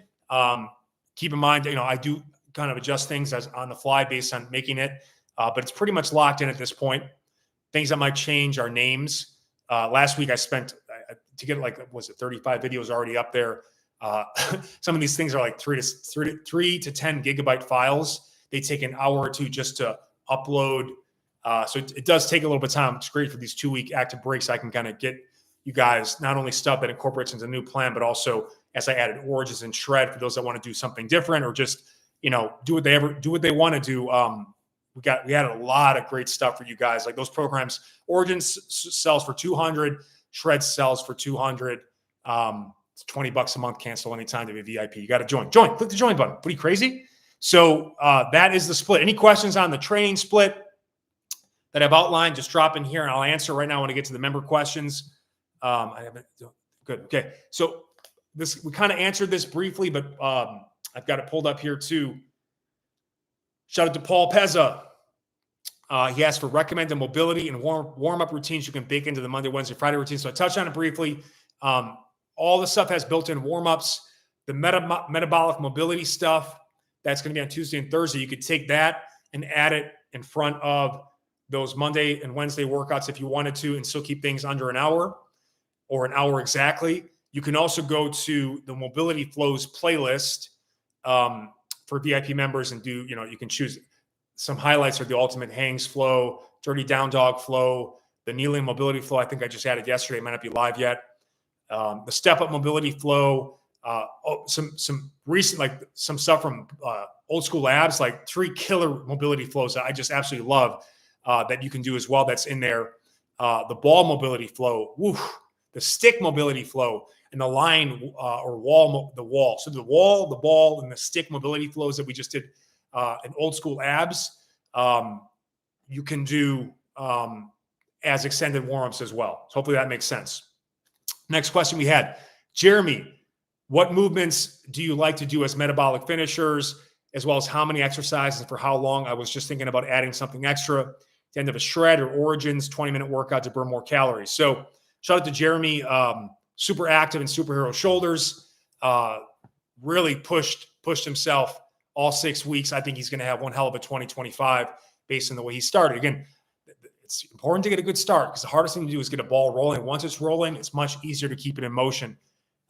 Keep in mind, I do kind of adjust things as on the fly based on making it, but it's pretty much locked in at this point. Things that might change are names. Last week I spent to get 35 videos already up there. Some of these things are like 3 to 10 gigabyte files. They take an hour or two just to upload. So it does take a little bit of time. It's great for these 2-week active breaks. I can kind of get you guys not only stuff that incorporates into the new plan, but also as I added origins and shred for those that want to do something different or just, do what they want to do. We had a lot of great stuff for you guys. Like those programs, Origins sells for $200, Shred sells for $200. It's $20 a month. Cancel anytime to be a VIP. You got to join. Click the join button. What are you, crazy? So that is the split. Any questions on the training split that I've outlined? Just drop in here and I'll answer right now. I want to get to the member questions. I haven't. Good. Okay. So we kind of answered this briefly, but I've got it pulled up here too. Shout out to Paul Pezza. He asked for recommended mobility and warm-up routines you can bake into the Monday, Wednesday, Friday routine. So I touched on it briefly. All the stuff has built-in warm-ups. The metabolic mobility stuff, that's going to be on Tuesday and Thursday. You could take that and add it in front of those Monday and Wednesday workouts if you wanted to and still keep things under an hour or an hour exactly. You can also go to the Mobility Flows playlist for VIP members and do, you can choose some highlights are the ultimate hangs flow, dirty down dog flow, the kneeling mobility flow. I think I just added yesterday. It might not be live yet. The step up mobility flow, some recent, like some stuff from old school labs, like 3 killer mobility flows that I just absolutely love that you can do as well. That's in there. The ball mobility flow, the stick mobility flow, and the line or wall, the wall. So the wall, the ball, and the stick mobility flows that we just did in old school abs. you can do as extended warm-ups as well. So hopefully that makes sense. Next question we had, Jeremy, what movements do you like to do as metabolic finishers, as well as how many exercises and for how long? I was just thinking about adding something extra to end of a shred or origins, 20-minute workout to burn more calories. So shout out to Jeremy, super active in superhero shoulders, really pushed himself all 6 weeks. I think he's going to have one hell of a 2025 based on the way he started. Again, it's important to get a good start because the hardest thing to do is get a ball rolling. Once it's rolling, it's much easier to keep it in motion.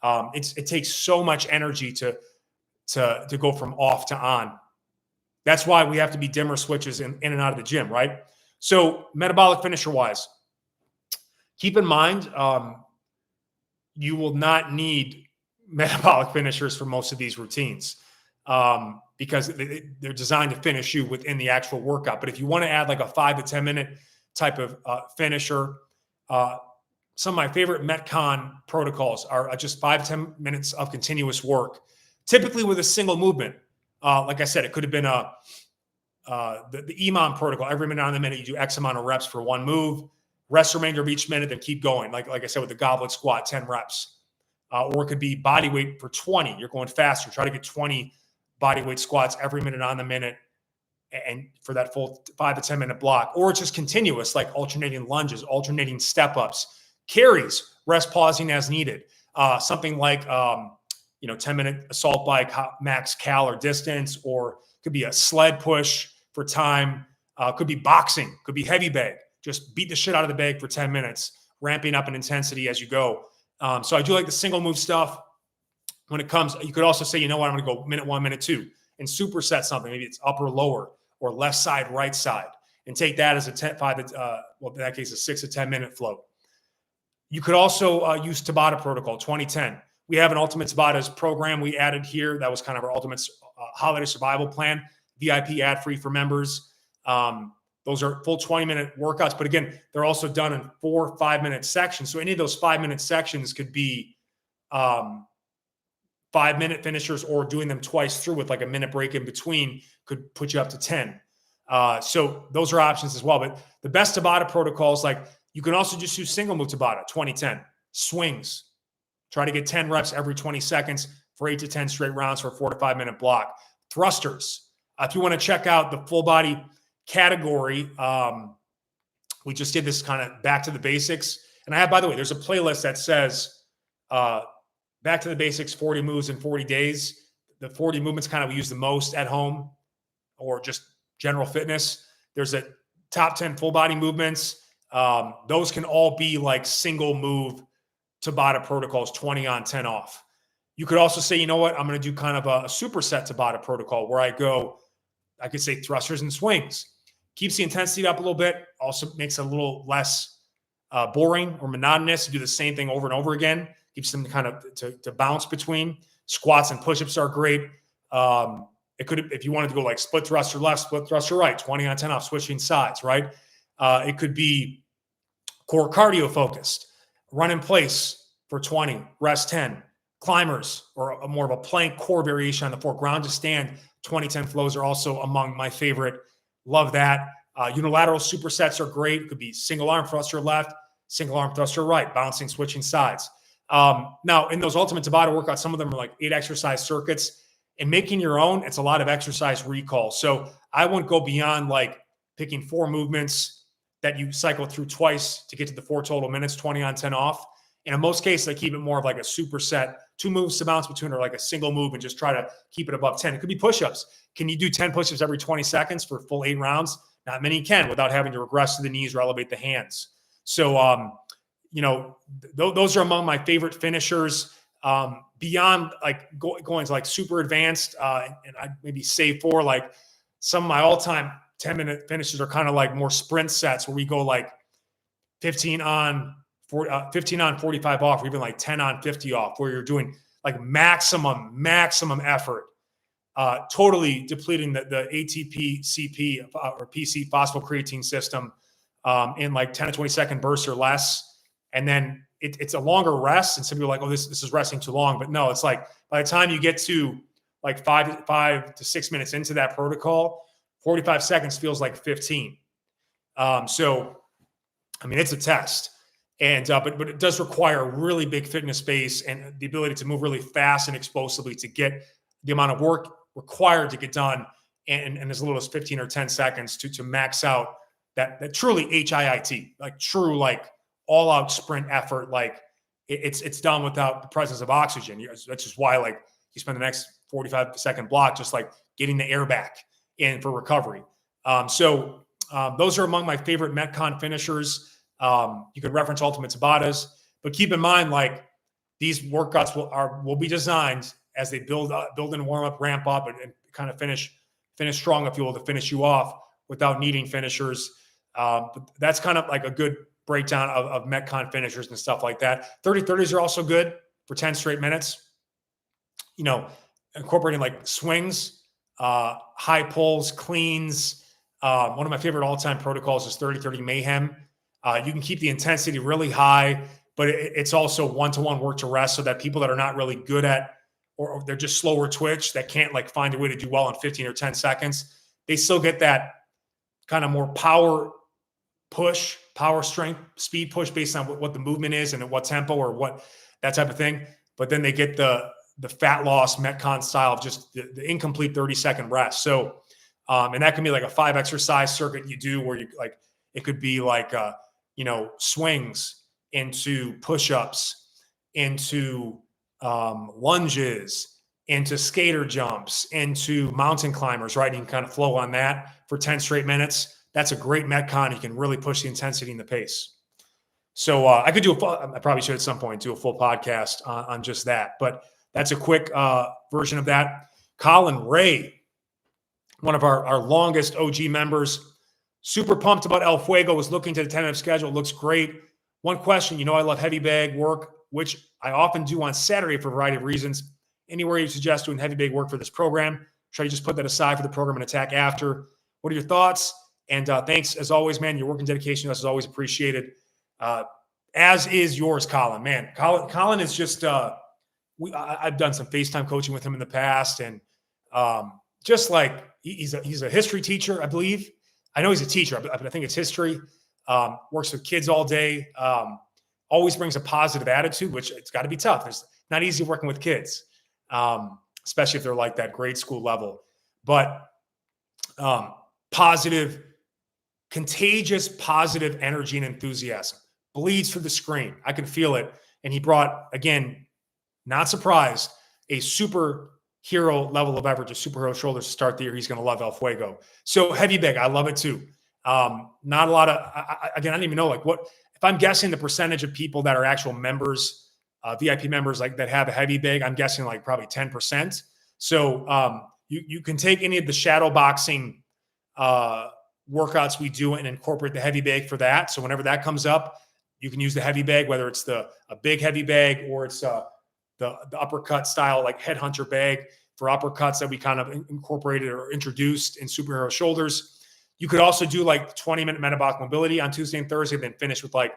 It takes so much energy to go from off to on. That's why we have to be dimmer switches in and out of the gym, right? So metabolic finisher wise, keep in mind, you will not need metabolic finishers for most of these routines because they're designed to finish you within the actual workout. But if you want to add like a 5 to 10 minute type of finisher, some of my favorite Metcon protocols are just 5 to 10 minutes of continuous work, typically with a single movement. Like I said, it could have been the EMOM protocol. Every minute on the minute, you do X amount of reps for one move, rest the remainder of each minute, then keep going. Like I said, with the goblet squat, 10 reps. Or it could be body weight for 20. You're going faster. Try to get 20 body weight squats every minute on the minute and for that full 5 to 10 minute block. Or it's just continuous, like alternating lunges, alternating step ups, carries, rest pausing as needed. Something like 10-minute assault bike, max cal or distance, or could be a sled push for time. Could be boxing, could be heavy bag. Just beat the shit out of the bag for 10 minutes, ramping up in intensity as you go. So I do like the single move stuff. When it comes, you could also say, you know what, I'm going to go minute 1, minute 2 and superset something. Maybe it's upper, lower, or left side, right side, and take that as a 5 in that case, a 6 to 10 minute float. You could also use Tabata protocol 2010. We have an Ultimate Tabatas program we added here. That was kind of our ultimate holiday survival plan, VIP ad-free for members. Those are full 20-minute workouts. But again, they're also done in 4 5-minute sections. So any of those 5-minute sections could be 5-minute finishers, or doing them twice through with like a minute break in between could put you up to 10. So those are options as well. But the best Tabata protocols, like you can also just use single move Tabata, 2010. Swings. Try to get 10 reps every 20 seconds for 8 to 10 straight rounds for a 4 to 5 minute block. Thrusters. If you want to check out the full body category, we just did this kind of back to the basics. And I have, by the way, there's a playlist that says back to the basics, 40 moves in 40 days. The 40 movements kind of we use the most at home or just general fitness. There's a top 10 full body movements. Those can all be like single move Tabata protocols, 20 on, 10 off. You could also say, you know what, I'm going to do kind of a superset Tabata protocol where I could say thrusters and swings. Keeps the intensity up a little bit, also makes it a little less boring or monotonous to do the same thing over and over again. Keeps them kind of to bounce between. Squats and push-ups are great. It could, if you wanted to go like split thruster left, split thruster right, 20 on, 10 off, switching sides, right? It could be core cardio focused. Run in place for 20, rest 10. Climbers, or more of a plank core variation on the floor. Ground to stand, 20-10 flows are also among my favorite. Love that. Unilateral supersets are great. It could be single arm thruster left, single arm thruster right, bouncing, switching sides. Now, in those Ultimate Tabata workouts, some of them are like 8 exercise circuits. And making your own, it's a lot of exercise recall. So I wouldn't go beyond like picking 4 movements that you cycle through twice to get to the 4 total minutes, 20 on, 10 off. And in most cases, I keep it more of like a superset, 2 moves to bounce between, or like a single move, and just try to keep it above 10. It could be push-ups. Can you do 10 push-ups every 20 seconds for full 8 rounds? Not many can without having to regress to the knees or elevate the hands. So, those are among my favorite finishers. Beyond like going to like super advanced, and I maybe save for like some of my all-time 10-minute finishes are kind of like more sprint sets where we go like 15 on, 45 off, or even like 10 on, 50 off, where you're doing like maximum effort, totally depleting the ATP, CP, or PC phosphocreatine system in like 10 to 20 second bursts or less. And then it's a longer rest. And some people are like, oh, this is resting too long. But no, it's like by the time you get to like 5 to 6 minutes into that protocol, 45 seconds feels like 15. So, I mean, it's a test. And but it does require a really big fitness base and the ability to move really fast and explosively to get the amount of work required to get done in as little as 15 or 10 seconds to max out that truly HIIT, like true, like all out sprint effort. Like it's done without the presence of oxygen. That's just why like you spend the next 45-second block just like getting the air back in for recovery. So those are among my favorite Metcon finishers. You can reference Ultimate Tabatas, but keep in mind, like these workouts will be designed as they build and warm up, ramp up, and kind of finish strong, if you will, to finish you off without needing finishers. But that's kind of like a good breakdown of Metcon finishers and stuff like that. 30-30s are also good for 10 straight minutes. You know, incorporating like swings, high pulls, cleans. One of my favorite all-time protocols is 30-30 mayhem. You can keep the intensity really high, but it's also one-to-one work to rest, so that people that are not really good at, or they're just slower twitch, that can't like find a way to do well in 15 or 10 seconds, they still get that kind of more power push, power strength, speed push based on what the movement is and at what tempo or what that type of thing. But then they get the fat loss Metcon style of just the incomplete 30-second rest. So, and that can be like a 5 exercise circuit you do where you like, it could be like, swings into push-ups, into lunges, into skater jumps, into mountain climbers, right? And you can kind of flow on that for 10 straight minutes. That's a great Metcon. You can really push the intensity and the pace. So I could do I probably should at some point do a full podcast on just that, but that's a quick version of that. Colin Ray, one of our longest OG members, super pumped about El Fuego, was looking to the tentative schedule. It looks great. One question, I love heavy bag work, which I often do on Saturday for a variety of reasons. Anywhere you suggest doing heavy bag work for this program? Try to just put that aside for the program and attack after. What are your thoughts? And thanks, as always, man. Your work and dedication to us is always appreciated, as is yours, Colin. Man, Colin is just I've done some FaceTime coaching with him in the past, and just like he's a history teacher, I believe. I know he's a teacher, but I think it's history. Works with kids all day. Always brings a positive attitude, which it's got to be tough. It's not easy working with kids, especially if they're like that grade school level. But positive, contagious, positive energy and enthusiasm bleeds through the screen. I can feel it. And he brought, again, not surprised, a superhero level of effort to superhero shoulders to start the year. He's going to love El Fuego. So heavy bag, I love it too. Not a lot of, again, I don't even know like what, if I'm guessing the percentage of people that are actual members, VIP members, like that have a heavy bag, I'm guessing like probably 10%. So you can take any of the shadow boxing workouts we do and incorporate the heavy bag for that. So whenever that comes up, you can use the heavy bag, whether it's a big heavy bag or it's the uppercut style, like headhunter bag for uppercuts that we kind of incorporated or introduced in superhero shoulders. You could also do like 20-minute metabolic mobility on Tuesday and Thursday, then finish with like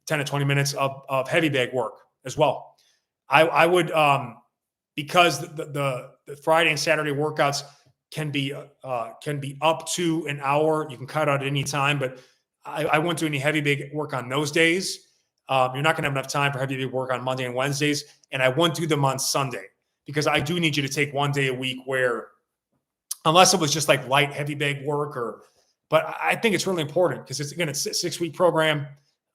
10 to 20 minutes of heavy bag work as well. I would, because the Friday and Saturday workouts can be up to an hour. You can cut out at any time, but I won't do any heavy bag work on those days. You're not going to have enough time for heavy bag work on Monday and Wednesdays, and I won't do them on Sunday because I do need you to take one day a week where, unless it was just like light heavy bag work, but I think it's really important because it's a 6-week program.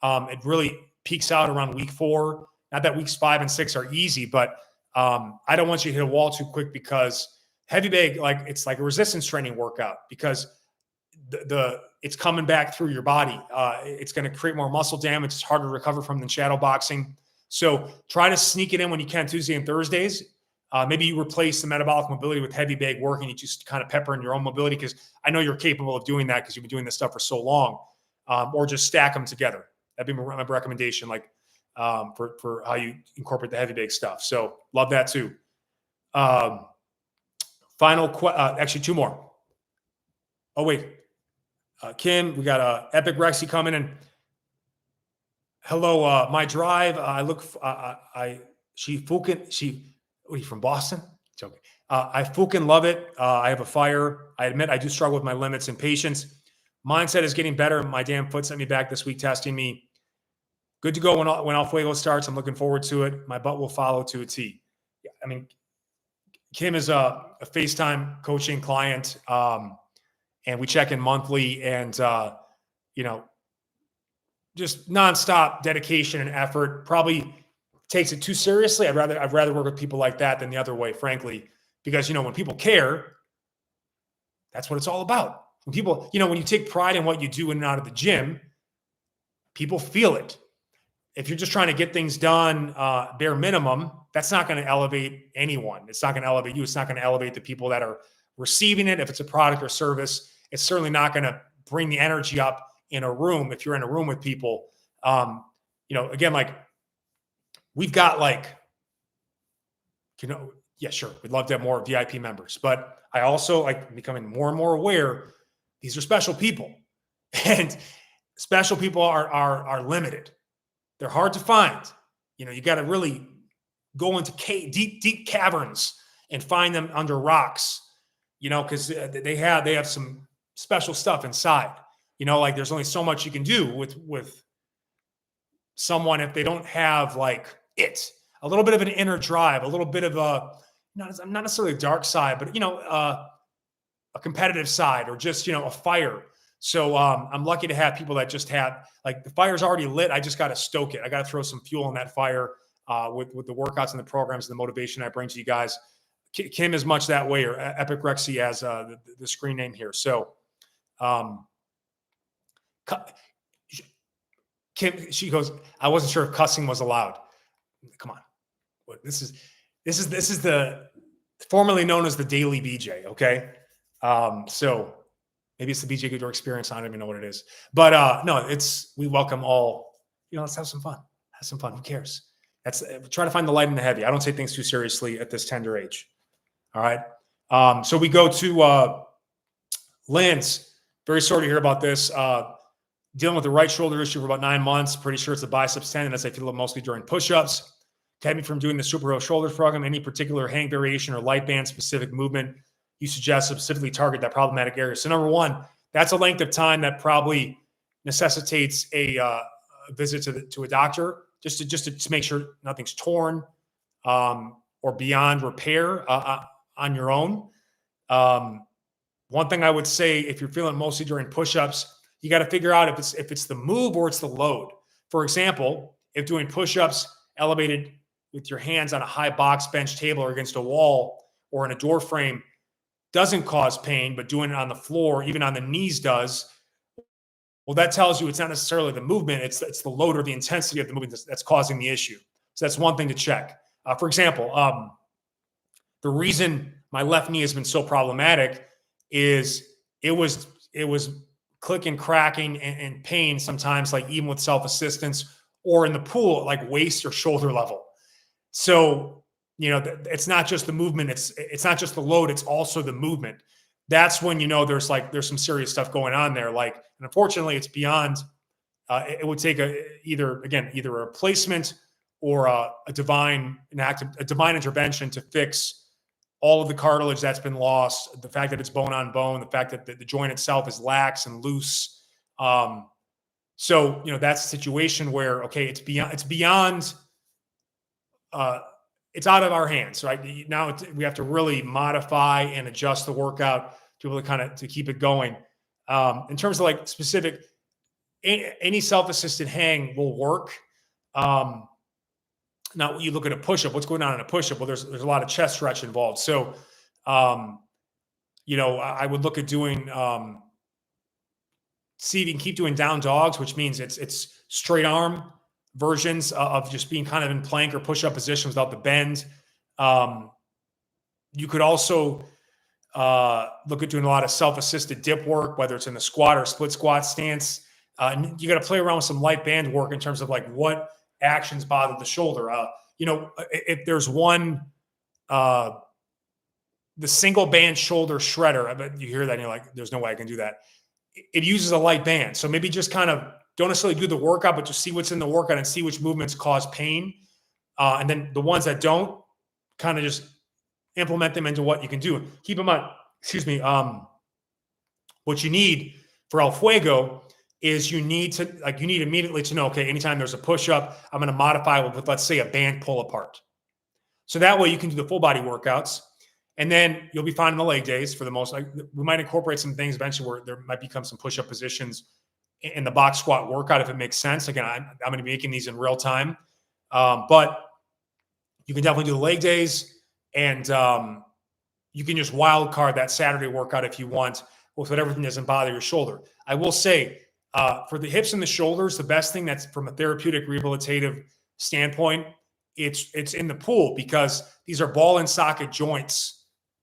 It really peaks out around week 4. Not that weeks 5 and 6 are easy, but I don't want you to hit a wall too quick because heavy bag, like it's like a resistance training workout because it's coming back through your body. It's going to create more muscle damage. It's harder to recover from than shadow boxing. So try to sneak it in when you can Tuesday and Thursdays. Maybe you replace the metabolic mobility with heavy bag work and you just kind of pepper in your own mobility because I know you're capable of doing that because you've been doing this stuff for so long, or just stack them together. That'd be my recommendation, like for how you incorporate the heavy bag stuff. So love that too. Actually 2 more. Oh, wait. Kim, we got Epic Rexy coming in. Hello, my drive. Are you from Boston? Joking. I fucking love it. I have a fire. I admit I do struggle with my limits and patience. Mindset is getting better. My damn foot sent me back this week testing me. Good to go when El Fuego starts. I'm looking forward to it. My butt will follow to a T. I mean, Kim is a FaceTime coaching client, and we check in monthly, and just nonstop dedication and effort. Probably takes it too seriously. I'd rather work with people like that than the other way, frankly, because when people care, that's what it's all about. When people, when you take pride in what you do in and out of the gym, people feel it. If you're just trying to get things done bare minimum, that's not going to elevate anyone. It's not going to elevate you. It's not going to elevate the people that are receiving it. If it's a product or service, it's certainly not going to bring the energy up in a room. If you're in a room with people, again, like we've got yeah, sure. We'd love to have more VIP members, but I also like becoming more and more aware these are special people, and special people are limited. They're hard to find. You got to really go into deep caverns and find them under rocks, because they have some special stuff inside. Like there's only so much you can do with someone if they don't have a little bit of an inner drive, a little bit of not necessarily a dark side, but a competitive side, or just a fire. So I'm lucky to have people that just have the fire's already lit. I just got to stoke it. I got to throw some fuel on that fire with the workouts and the programs and the motivation I bring to you guys. Kim is much that way, or Epic Rexy as the screen name here. So Kim, she goes, I wasn't sure if cussing was allowed. Come on. This is the formerly known as the Daily BJ. Okay. So maybe it's the BJ Gaddour experience. I don't even know what it is, but no, we welcome all, let's have some fun. Have some fun. Who cares? Try to find the light in the heavy. I don't take things too seriously at this tender age. All right. So we go to Lynn's. Very sorry to hear about this. Dealing with the right shoulder issue for about 9 months. Pretty sure it's a biceps tendon, as I feel it mostly during push-ups. Kept me from doing the Superhero Shoulders program. Any particular hang variation or light band specific movement you suggest to specifically target that problematic area? So number one, that's a length of time that probably necessitates a visit to a doctor just to make sure nothing's torn or beyond repair on your own. One thing I would say, if you're feeling mostly during push-ups, you got to figure out if it's the move or it's the load. For example, if doing push-ups elevated with your hands on a high box, bench, table, or against a wall or in a door frame doesn't cause pain, but doing it on the floor, even on the knees, does, well, that tells you it's not necessarily the movement, it's the load or the intensity of the movement that's causing the issue. So that's one thing to check. For example, the reason my left knee has been so problematic is it was clicking, cracking, and pain sometimes, even with self-assistance or in the pool, waist or shoulder level. So, it's not just the movement. It's not just the load. It's also the movement. That's when, there's some serious stuff going on there. And unfortunately it's beyond, it would take either a replacement or a divine intervention to fix all of the cartilage that's been lost, the fact that it's bone on bone, the fact that the joint itself is lax and loose. So, that's a situation where, okay, it's beyond, it's out of our hands, right? Now we have to really modify and adjust the workout to be able to keep it going. In terms of specific, any self-assisted hang will work. Now you look at a push-up, what's going on in a push-up? Well, there's a lot of chest stretch involved. So, I would look at doing, see if you can keep doing down dogs, which means it's straight arm versions of just being kind of in plank or push-up position without the bend. You could also look at doing a lot of self-assisted dip work, whether it's in the squat or split squat stance. You got to play around with some light band work in terms of what actions bother the shoulder. If there's one, the single band shoulder shredder, I bet you hear that and you're like, there's no way I can do that. It uses a light band. So maybe just kind of don't necessarily do the workout, but just see what's in the workout and see which movements cause pain. And then the ones that don't, kind of just implement them into what you can do. Keep in mind, what you need For El Fuego is you need immediately to know, okay, anytime there's a push-up, I'm going to modify with, let's say, a band pull apart. So that way you can do the full body workouts. And then you'll be fine in the leg days for the most. We might incorporate some things eventually where there might become some push-up positions in the box squat workout if it makes sense. Again, I'm going to be making these in real time. But you can definitely do the leg days, and you can just wild card that Saturday workout if you want with whatever thing doesn't bother your shoulder. I will say for the hips and the shoulders, the best thing that's from a therapeutic rehabilitative standpoint, it's in the pool, because these are ball and socket joints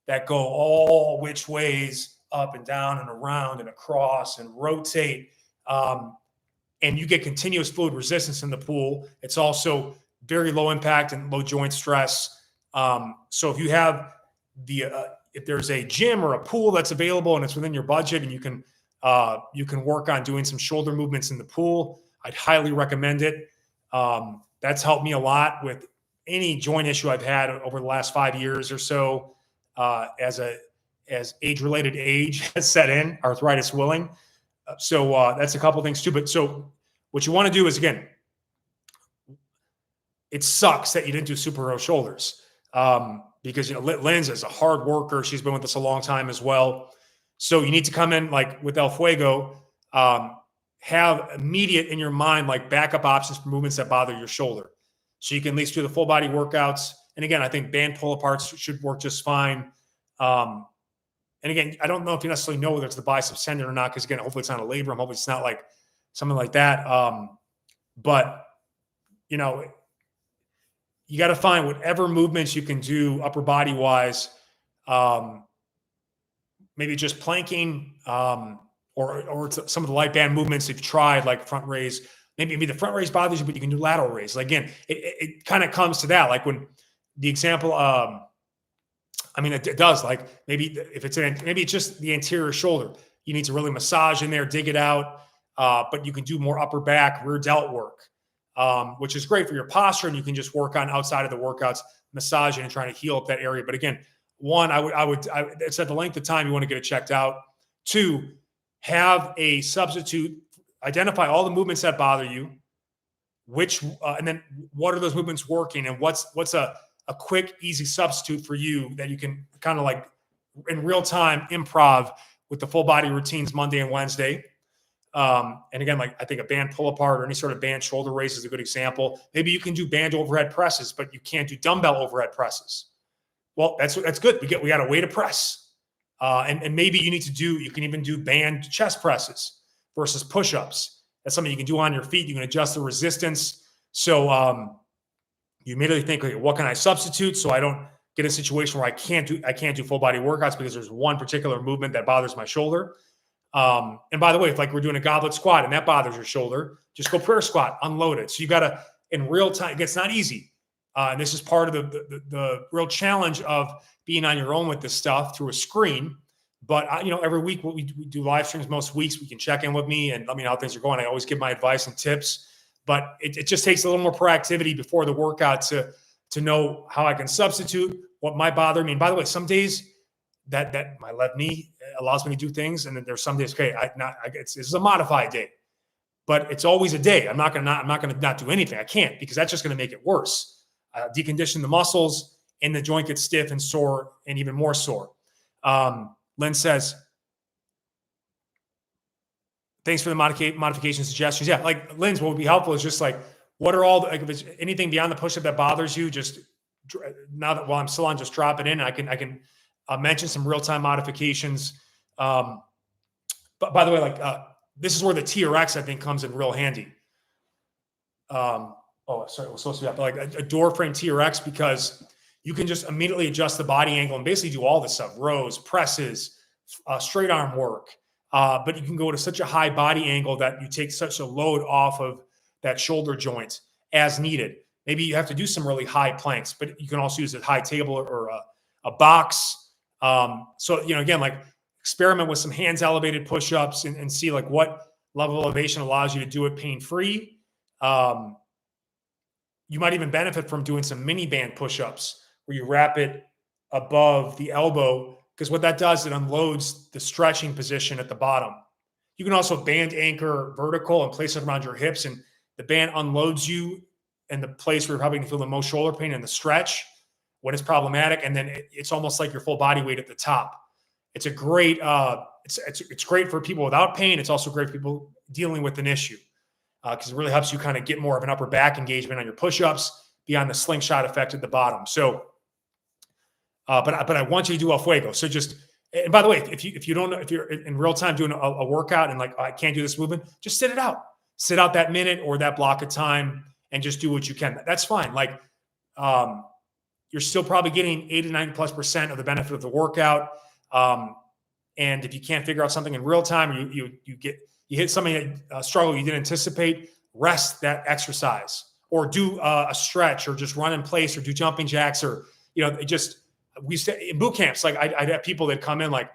that go all which ways, up and down and around and across and rotate. And you get continuous fluid resistance in the pool. It's also very low impact and low joint stress. So if you have if there's a gym or a pool that's available and it's within your budget and you can work on doing some shoulder movements in the pool, I'd highly recommend it. That's helped me a lot with any joint issue I've had over the last 5 years or so. As age-related age has set in, arthritis willing. So that's a couple things too. But so what you want to do is, again, it sucks that you didn't do superhero shoulders, because Lynn's is a hard worker. She's been with us a long time as well. So you need to come in like with El Fuego, have immediate in your mind like backup options for movements that bother your shoulder, so you can at least do the full body workouts. And again, I think band pull aparts should work just fine. And again, I don't know if you necessarily know whether it's the bicep tendon or not, because again, hopefully it's not a labrum. Hopefully it's not like something like that. But you got to find whatever movements you can do upper body wise. Maybe just planking, or some of the light band movements you've tried, like front raise. Maybe the front raise bothers you, but you can do lateral raise. Like, again, it kind of comes to that. Like when the example, it does. Like maybe if maybe it's just the anterior shoulder, you need to really massage in there, dig it out. But you can do more upper back, rear delt work, which is great for your posture, and you can just work on outside of the workouts, massaging and trying to heal up that area. But again, one, it's at the length of time you want to get it checked out. Two, have a substitute. Identify all the movements that bother you, and then what are those movements working, and what's a quick, easy substitute for you that you can kind of like in real time improv with the full body routines Monday and Wednesday. And again, like I think a band pull apart or any sort of band shoulder raise is a good example. Maybe you can do band overhead presses, but you can't do dumbbell overhead presses. Well, that's good. We got a way to press. And maybe you can even do band chest presses versus push-ups. That's something you can do on your feet. You can adjust the resistance. So you immediately think, okay, what can I substitute so I don't get in a situation where I can't do full body workouts because there's one particular movement that bothers my shoulder. And by the way, if like we're doing a goblet squat and that bothers your shoulder, just go prayer squat, unload it. So you got to, in real time, it's not easy. And this is part of the real challenge of being on your own with this stuff through a screen. But every week we do live streams. Most weeks we can check in with me and let me know how things are going. I always give my advice and tips, but it just takes a little more proactivity before the workout to know how I can substitute what might bother me. And by the way, some days that my left knee allows me to do things, and then there's some days, okay, this is a modified day, but it's always a day. I'm not gonna not do anything. I can't, because that's just gonna make it worse. Decondition the muscles, and the joint gets stiff and sore, and even more sore. Lynn says, thanks for the modification suggestions. Yeah, like Lynn's, what would be helpful is just like, what are all if it's anything beyond the push-up that bothers you, just now that while I'm still on, just drop it in. I can mention some real-time modifications. But by the way, like this is where the TRX I think comes in real handy. Sorry, it was supposed to be up, like a door frame TRX, because you can just immediately adjust the body angle and basically do all this stuff: rows, presses, straight arm work. But you can go to such a high body angle that you take such a load off of that shoulder joint as needed. Maybe you have to do some really high planks, but you can also use a high table or a box. So, again, like experiment with some hands elevated push-ups and see like what level of elevation allows you to do it pain-free. You might even benefit from doing some mini band push-ups where you wrap it above the elbow, because what that does, it unloads the stretching position at the bottom. You can also band anchor vertical and place it around your hips, and the band unloads you in the place where you're probably going to feel the most shoulder pain in the stretch when it's problematic, and then it's almost like your full body weight at the top. It's a great, it's great for people without pain. It's also great for people dealing with an issue because it really helps you kind of get more of an upper back engagement on your push-ups beyond the slingshot effect at the bottom. So, but I want you to do a fuego. So just, and by the way, if you don't know, if you're in real time doing a workout and like, oh, I can't do this movement, just sit out that minute or that block of time and just do what you can. That's fine. Like, you're still probably getting 80 to 90+% of the benefit of the workout. And if you can't figure out something in real time, or you hit something, a struggle you didn't anticipate, rest that exercise or do a stretch or just run in place or do jumping jacks or, we say in boot camps, like I'd have people that come in like,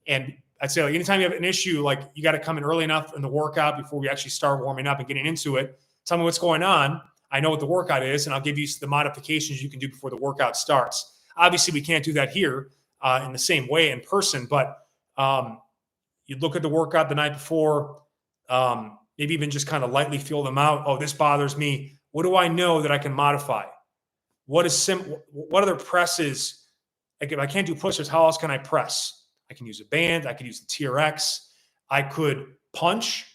and I'd say like, anytime you have an issue, like you got to come in early enough in the workout before we actually start warming up and getting into it. Tell me what's going on. I know what the workout is, and I'll give you the modifications you can do before the workout starts. Obviously, we can't do that here in the same way in person, but you look at the workout the night before, maybe even just kind of lightly feel them out. Oh, this bothers me. What do I know that I can modify? What other presses? Like if I can't do push-ups, how else can I press? I can use a band. I could use the TRX. I could punch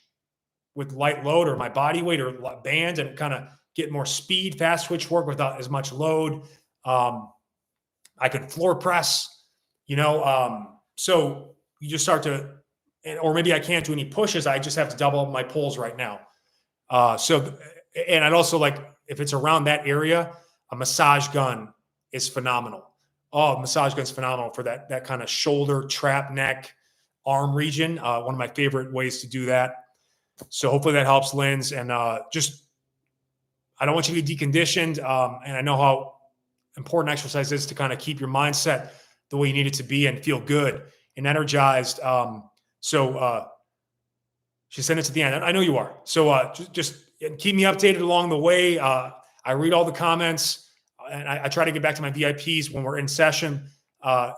with light load or my body weight or band and kind of get more speed, fast twitch work without as much load. I could floor press, so you just start to, or maybe I can't do any pushes. I just have to double up my pulls right now. And I'd also like, if it's around that area, a massage gun is phenomenal. Oh, massage gun's phenomenal for that kind of shoulder, trap, neck, arm region. One of my favorite ways to do that. So hopefully that helps, Linz. And I don't want you to get deconditioned. And I know how important exercise is to kind of keep your mindset the way you need it to be and feel good and energized. So she sent it to the end. I know you are. So just keep me updated along the way. I read all the comments. And I try to get back to my VIPs when we're in session,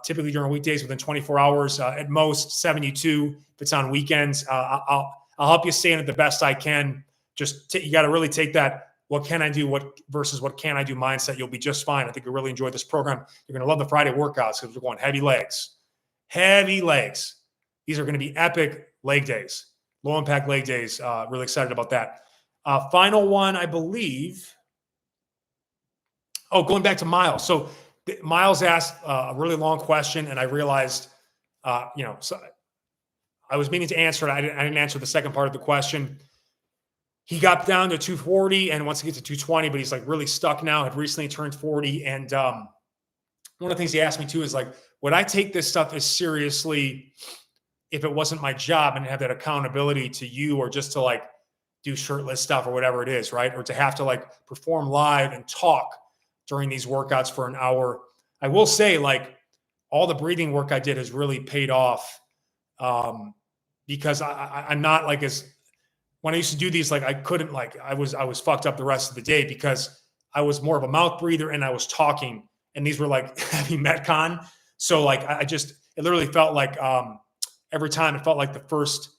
typically during weekdays within 24 hours, at most 72. If it's on weekends, I'll help you stay in it the best I can. You got to really take that, what can I do, versus what can I do mindset. You'll be just fine. I think you'll really enjoy this program. You're going to love the Friday workouts because we're going heavy legs. These are going to be epic leg days, low impact leg days. Really excited about that. Final one, I believe. Oh, going back to Miles. So Miles asked a really long question, and I realized, so I was meaning to answer it. I didn't answer the second part of the question. He got down to 240 and wants to get to 220, but he's like really stuck now, had recently turned 40. And one of the things he asked me too is like, would I take this stuff as seriously if it wasn't my job and have that accountability to you, or just to like do shirtless stuff or whatever it is, right? Or to have to like perform live and talk during these workouts for an hour. I will say, like, all the breathing work I did has really paid off, because I'm not like when I used to do these, like I couldn't, like I was fucked up the rest of the day because I was more of a mouth breather and I was talking, and these were like heavy Metcon. So like it literally felt like every time it felt like the first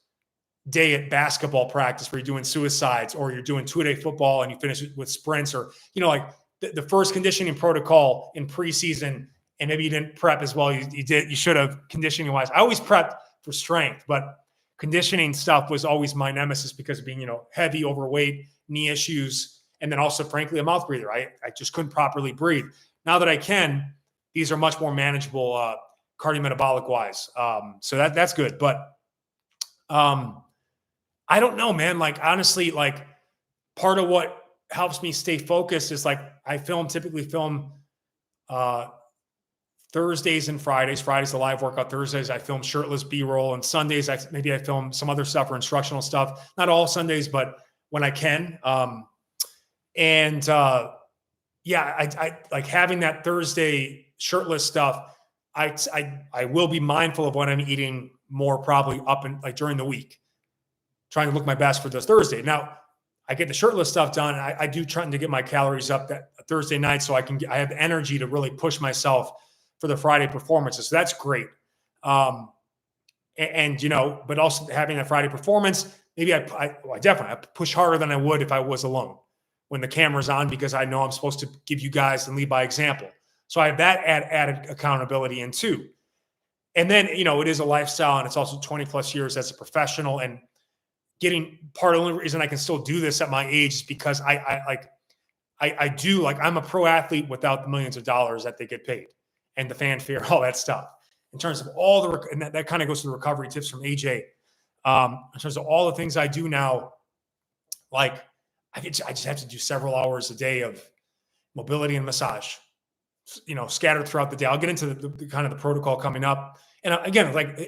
day at basketball practice where you're doing suicides, or you're doing 2-a-day football and you finish with sprints, or like the first conditioning protocol in preseason, and maybe you didn't prep as well. You should have, conditioning wise. I always prepped for strength, but conditioning stuff was always my nemesis because of being, heavy, overweight, knee issues, and then also, frankly, a mouth breather. I just couldn't properly breathe. Now that I can, these are much more manageable cardiometabolic wise. So that's good. But I don't know, man. Like, honestly, like part of what helps me stay focused is like I typically film Thursdays and Fridays. Fridays the live workout. Thursdays I film shirtless B-roll, and Sundays maybe I film some other stuff or instructional stuff. Not all Sundays, but when I can. I like having that Thursday shirtless stuff. I will be mindful of what I'm eating more, probably up and like during the week, trying to look my best for this Thursday. Now, I get the shirtless stuff done. I do trying to get my calories up that Thursday night, so I have energy to really push myself for the Friday performances. So that's great. and but also having that Friday performance, maybe I definitely push harder than I would if I was alone when the camera's on, because I know I'm supposed to give you guys and lead by example. So I have that added accountability in too. And then, it is a lifestyle, and it's also 20 plus years as a professional, and getting part of the only reason I can still do this at my age is because I do, like, I'm a pro athlete without the millions of dollars that they get paid and the fanfare, all that stuff. In terms of all the, and that kind of goes to the recovery tips from AJ. In terms of all the things I do now, like I just have to do several hours a day of mobility and massage, scattered throughout the day. I'll get into the kind of the protocol coming up. And again, like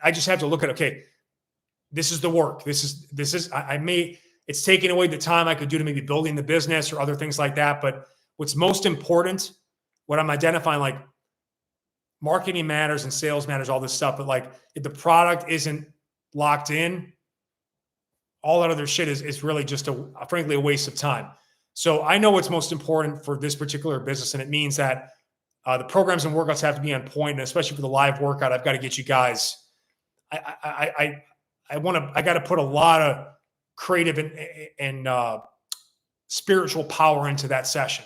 I just have to look at, okay, this is the work. It's taking away the time I could do to maybe building the business or other things like that. But what's most important, what I'm identifying, like, marketing matters and sales matters, all this stuff. But like, if the product isn't locked in, all that other shit is really just frankly, a waste of time. So I know what's most important for this particular business. And it means that the programs and workouts have to be on point, and especially for the live workout, I've got to get you guys. I got to put a lot of creative and spiritual power into that session.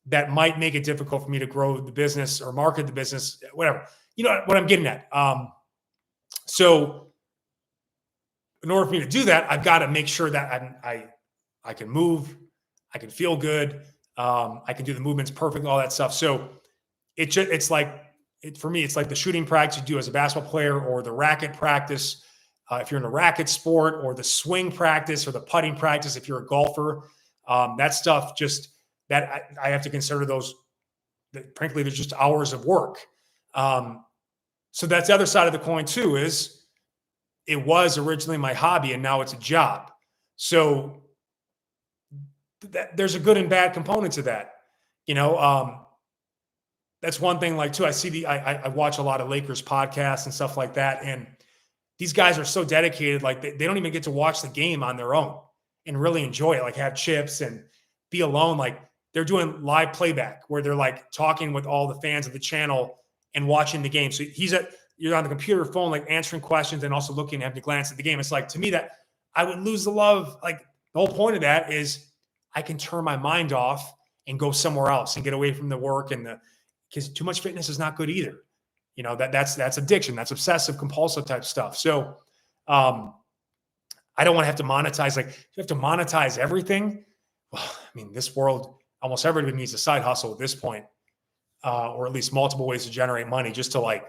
That might make it difficult for me to grow the business or market the business, whatever. You know what I'm getting at. So in order for me to do that, I've got to make sure that I can move, I can feel good, I can do the movements perfect, all that stuff. So for me, it's like the shooting practice you do as a basketball player, or the racket practice if you're in a racket sport, or the swing practice, or the putting practice if you're a golfer. That stuff, just that I have to consider those. Frankly, there's just hours of work. So that's the other side of the coin too. Is it was originally my hobby, and now it's a job. So there's a good and bad component to that. That's one thing. Like too, I watch a lot of Lakers podcasts and stuff like that, and these guys are so dedicated. Like they don't even get to watch the game on their own and really enjoy it. Like have chips and be alone. Like they're doing live playback where they're like talking with all the fans of the channel and watching the game. So you're on the computer phone, like answering questions and also looking, having to glance at the game. It's like, to me, that I would lose the love. Like the whole point of that is I can turn my mind off and go somewhere else and get away from the work, because too much fitness is not good either. That's addiction. That's obsessive compulsive type stuff. So I don't want to have to monetize. Like, you have to monetize everything. Well, I mean, this world, almost everybody needs a side hustle at this point, or at least multiple ways to generate money, just to like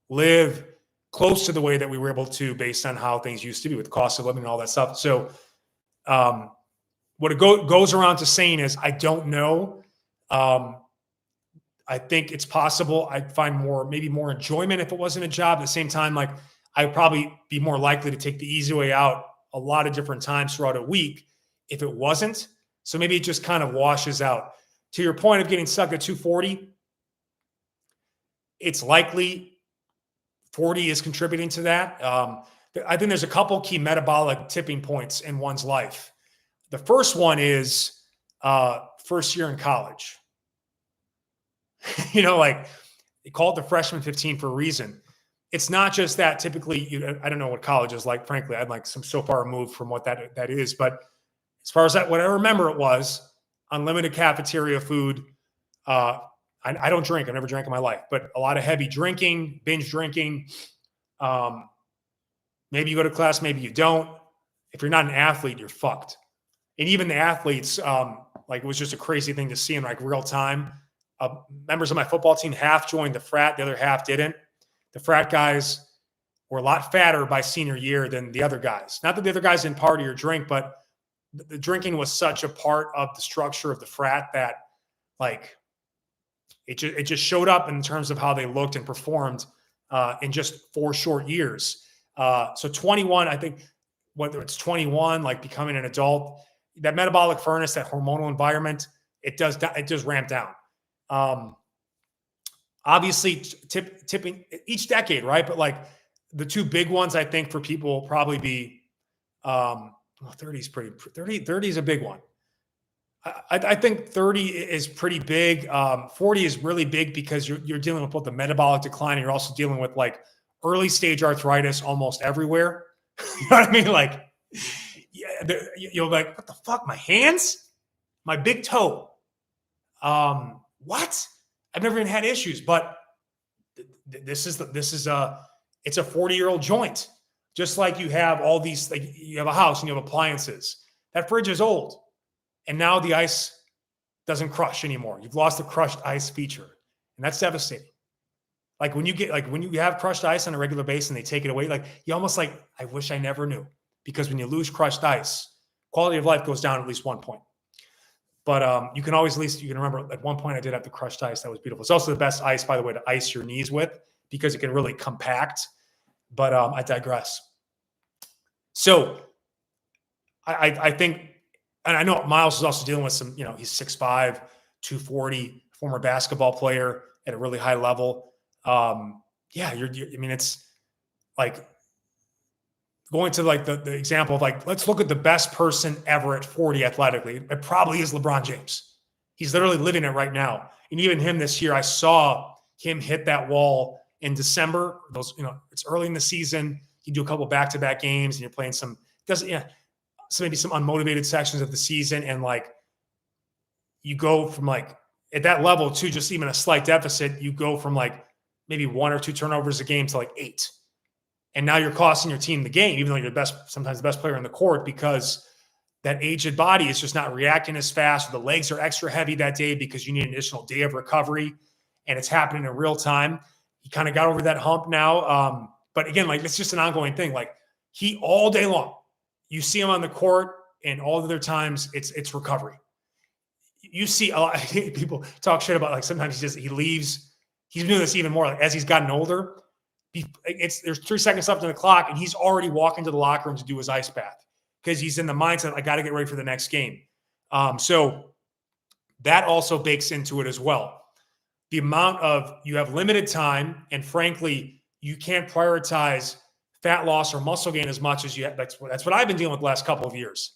live close to the way that we were able to, based on how things used to be with cost of living and all that stuff. So what it goes around to saying is, I don't know. I think it's possible I'd find maybe more enjoyment if it wasn't a job. At the same time, like, I'd probably be more likely to take the easy way out a lot of different times throughout a week if it wasn't. So maybe it just kind of washes out. To your point of getting stuck at 240, it's likely 40 is contributing to that. I think there's a couple key metabolic tipping points in one's life. The first one is first year in college. Like, they call it the freshman 15 for a reason. It's not just that. Typically, I don't know what college is like. Frankly, I'm like so far removed from what that is. But as far as that, what I remember, it was unlimited cafeteria food. I don't drink. I've never drank in my life, but a lot of heavy drinking, binge drinking. Maybe you go to class, maybe you don't. If you're not an athlete, you're fucked. And even the athletes, like, it was just a crazy thing to see in like real time. Members of my football team, half joined the frat, the other half didn't. The frat guys were a lot fatter by senior year than the other guys. Not that the other guys didn't party or drink, but the drinking was such a part of the structure of the frat that, like, it just showed up in terms of how they looked and performed in just 4 short years. So 21, I think, whether it's 21, like becoming an adult, that metabolic furnace, that hormonal environment, it does ramp down. Obviously tipping each decade, right? But like the two big ones, I think, for people will probably be 30 is a big one. I think 30 is pretty big. 40 is really big because you're dealing with both the metabolic decline, and you're also dealing with like early stage arthritis almost everywhere. You know what I mean? Like, yeah, you're like, what the fuck? My hands, my big toe. What? I've never even had issues, but this is it's a 40-year-old joint. Just like you have all these, like you have a house and you have appliances. That fridge is old, and now the ice doesn't crush anymore. You've lost the crushed ice feature, and that's devastating. Like when you have crushed ice on a regular basis and they take it away, like you almost like, I wish I never knew, because when you lose crushed ice, quality of life goes down at least 1 point. But you can always, at least you can remember at one point I did have the crushed ice. That was beautiful. It's also the best ice, by the way, to ice your knees with, because it can really compact. But I digress. So I think, and I know Miles is also dealing with some, he's 6'5", 240, former basketball player at a really high level. Yeah, I mean, it's like going to like the example of like, let's look at the best person ever at 40 athletically. It probably is LeBron James. He's literally living it right now. And even him this year, I saw him hit that wall in December. Those, it's early in the season. You do a couple back-to-back games and you're playing so maybe some unmotivated sections of the season. And like, you go from like at that level to just even a slight deficit, you go from like maybe 1 or 2 turnovers a game to like 8. And now you're costing your team the game, even though you're sometimes the best player on the court, because that aged body is just not reacting as fast, or the legs are extra heavy that day because you need an additional day of recovery, and it's happening in real time. He kind of got over that hump now. But again, like, it's just an ongoing thing. Like, he all day long, you see him on the court, and all the other times it's recovery. You see a lot of people talk shit about, like, sometimes he leaves. He's doing this even more, like, as he's gotten older. There's 3 seconds left on the clock, and he's already walking to the locker room to do his ice bath because he's in the mindset, I got to get ready for the next game. So that also bakes into it as well. The amount of, you have limited time, and frankly, you can't prioritize fat loss or muscle gain as much as you have. That's what I've been dealing with the last couple of years.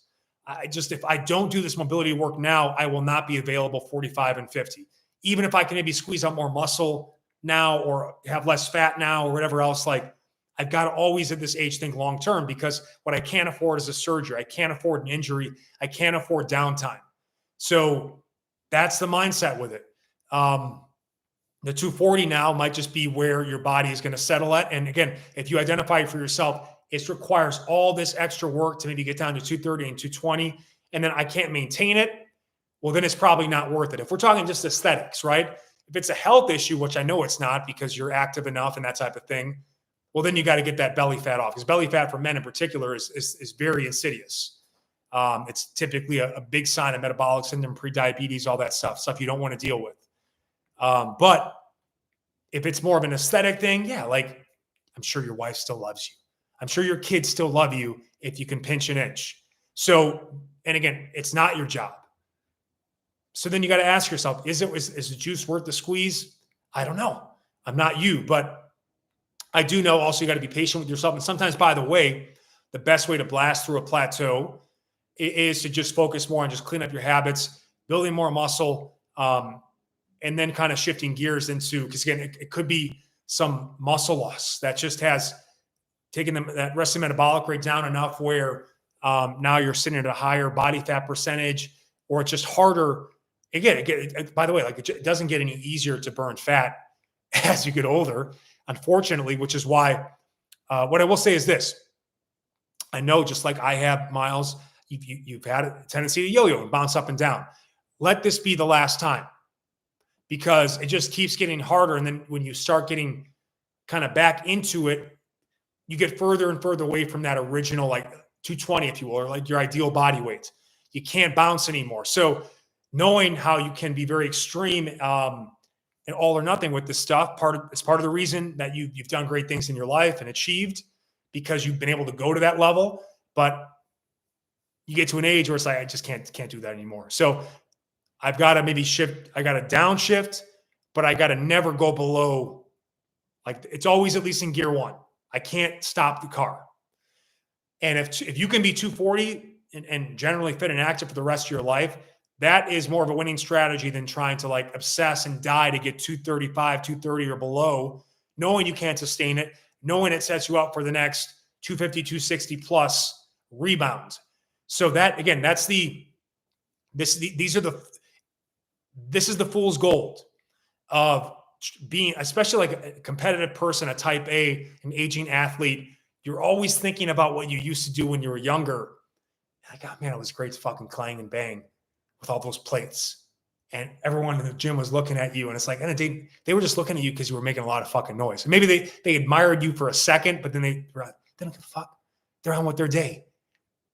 If I don't do this mobility work now, I will not be available 45 and 50. Even if I can maybe squeeze out more muscle now or have less fat now or whatever else, like, I've got to always at this age think long-term, because what I can't afford is a surgery. I can't afford an injury. I can't afford downtime. So that's the mindset with it. The 240 now might just be where your body is going to settle at. And again, if you identify it for yourself, it requires all this extra work to maybe get down to 230 and 220, and then I can't maintain it. Well, then it's probably not worth it. If we're talking just aesthetics, right? If it's a health issue, which I know it's not because you're active enough and that type of thing, well, then you got to get that belly fat off, because belly fat for men in particular is very insidious. It's typically a big sign of metabolic syndrome, prediabetes, all that stuff you don't want to deal with. But if it's more of an aesthetic thing, yeah, like, I'm sure your wife still loves you. I'm sure your kids still love you if you can pinch an inch. So, and again, it's not your job. So then you got to ask yourself, is the juice worth the squeeze? I don't know. I'm not you, but I do know also you got to be patient with yourself. And sometimes, by the way, the best way to blast through a plateau is to just focus more on just clean up your habits, building more muscle, and then kind of shifting gears into, because again, it could be some muscle loss that just has taken that resting metabolic rate down enough where now you're sitting at a higher body fat percentage, or it's just harder. Again, by the way, like, it doesn't get any easier to burn fat as you get older, unfortunately, which is why what I will say is this. I know, just like I have, Miles, you've had a tendency to yo-yo and bounce up and down. Let this be the last time, because it just keeps getting harder. And then when you start getting kind of back into it, you get further and further away from that original, like, 220, if you will, or like your ideal body weight. You can't bounce anymore. So knowing how you can be very extreme and all or nothing with this stuff, it's part of the reason that you've done great things in your life and achieved, because you've been able to go to that level. But you get to an age where it's like, I just can't do that anymore. So I've got to maybe shift. I got to downshift, but I got to never go below. Like, it's always at least in gear 1. I can't stop the car. And if you can be 240 and generally fit and active for the rest of your life, that is more of a winning strategy than trying to, like, obsess and die to get 235, 230 or below, knowing you can't sustain it, knowing it sets you up for the next 250, 260 plus rebounds. So that, again, this is the fool's gold of being, especially like a competitive person, a type A, an aging athlete. You're always thinking about what you used to do when you were younger. Like, oh man, it was great to fucking clang and bang with all those plates. And everyone in the gym was looking at you. And it's like, and they were just looking at you because you were making a lot of fucking noise. And maybe they admired you for a second, but then they don't give a fuck. They're on with their day.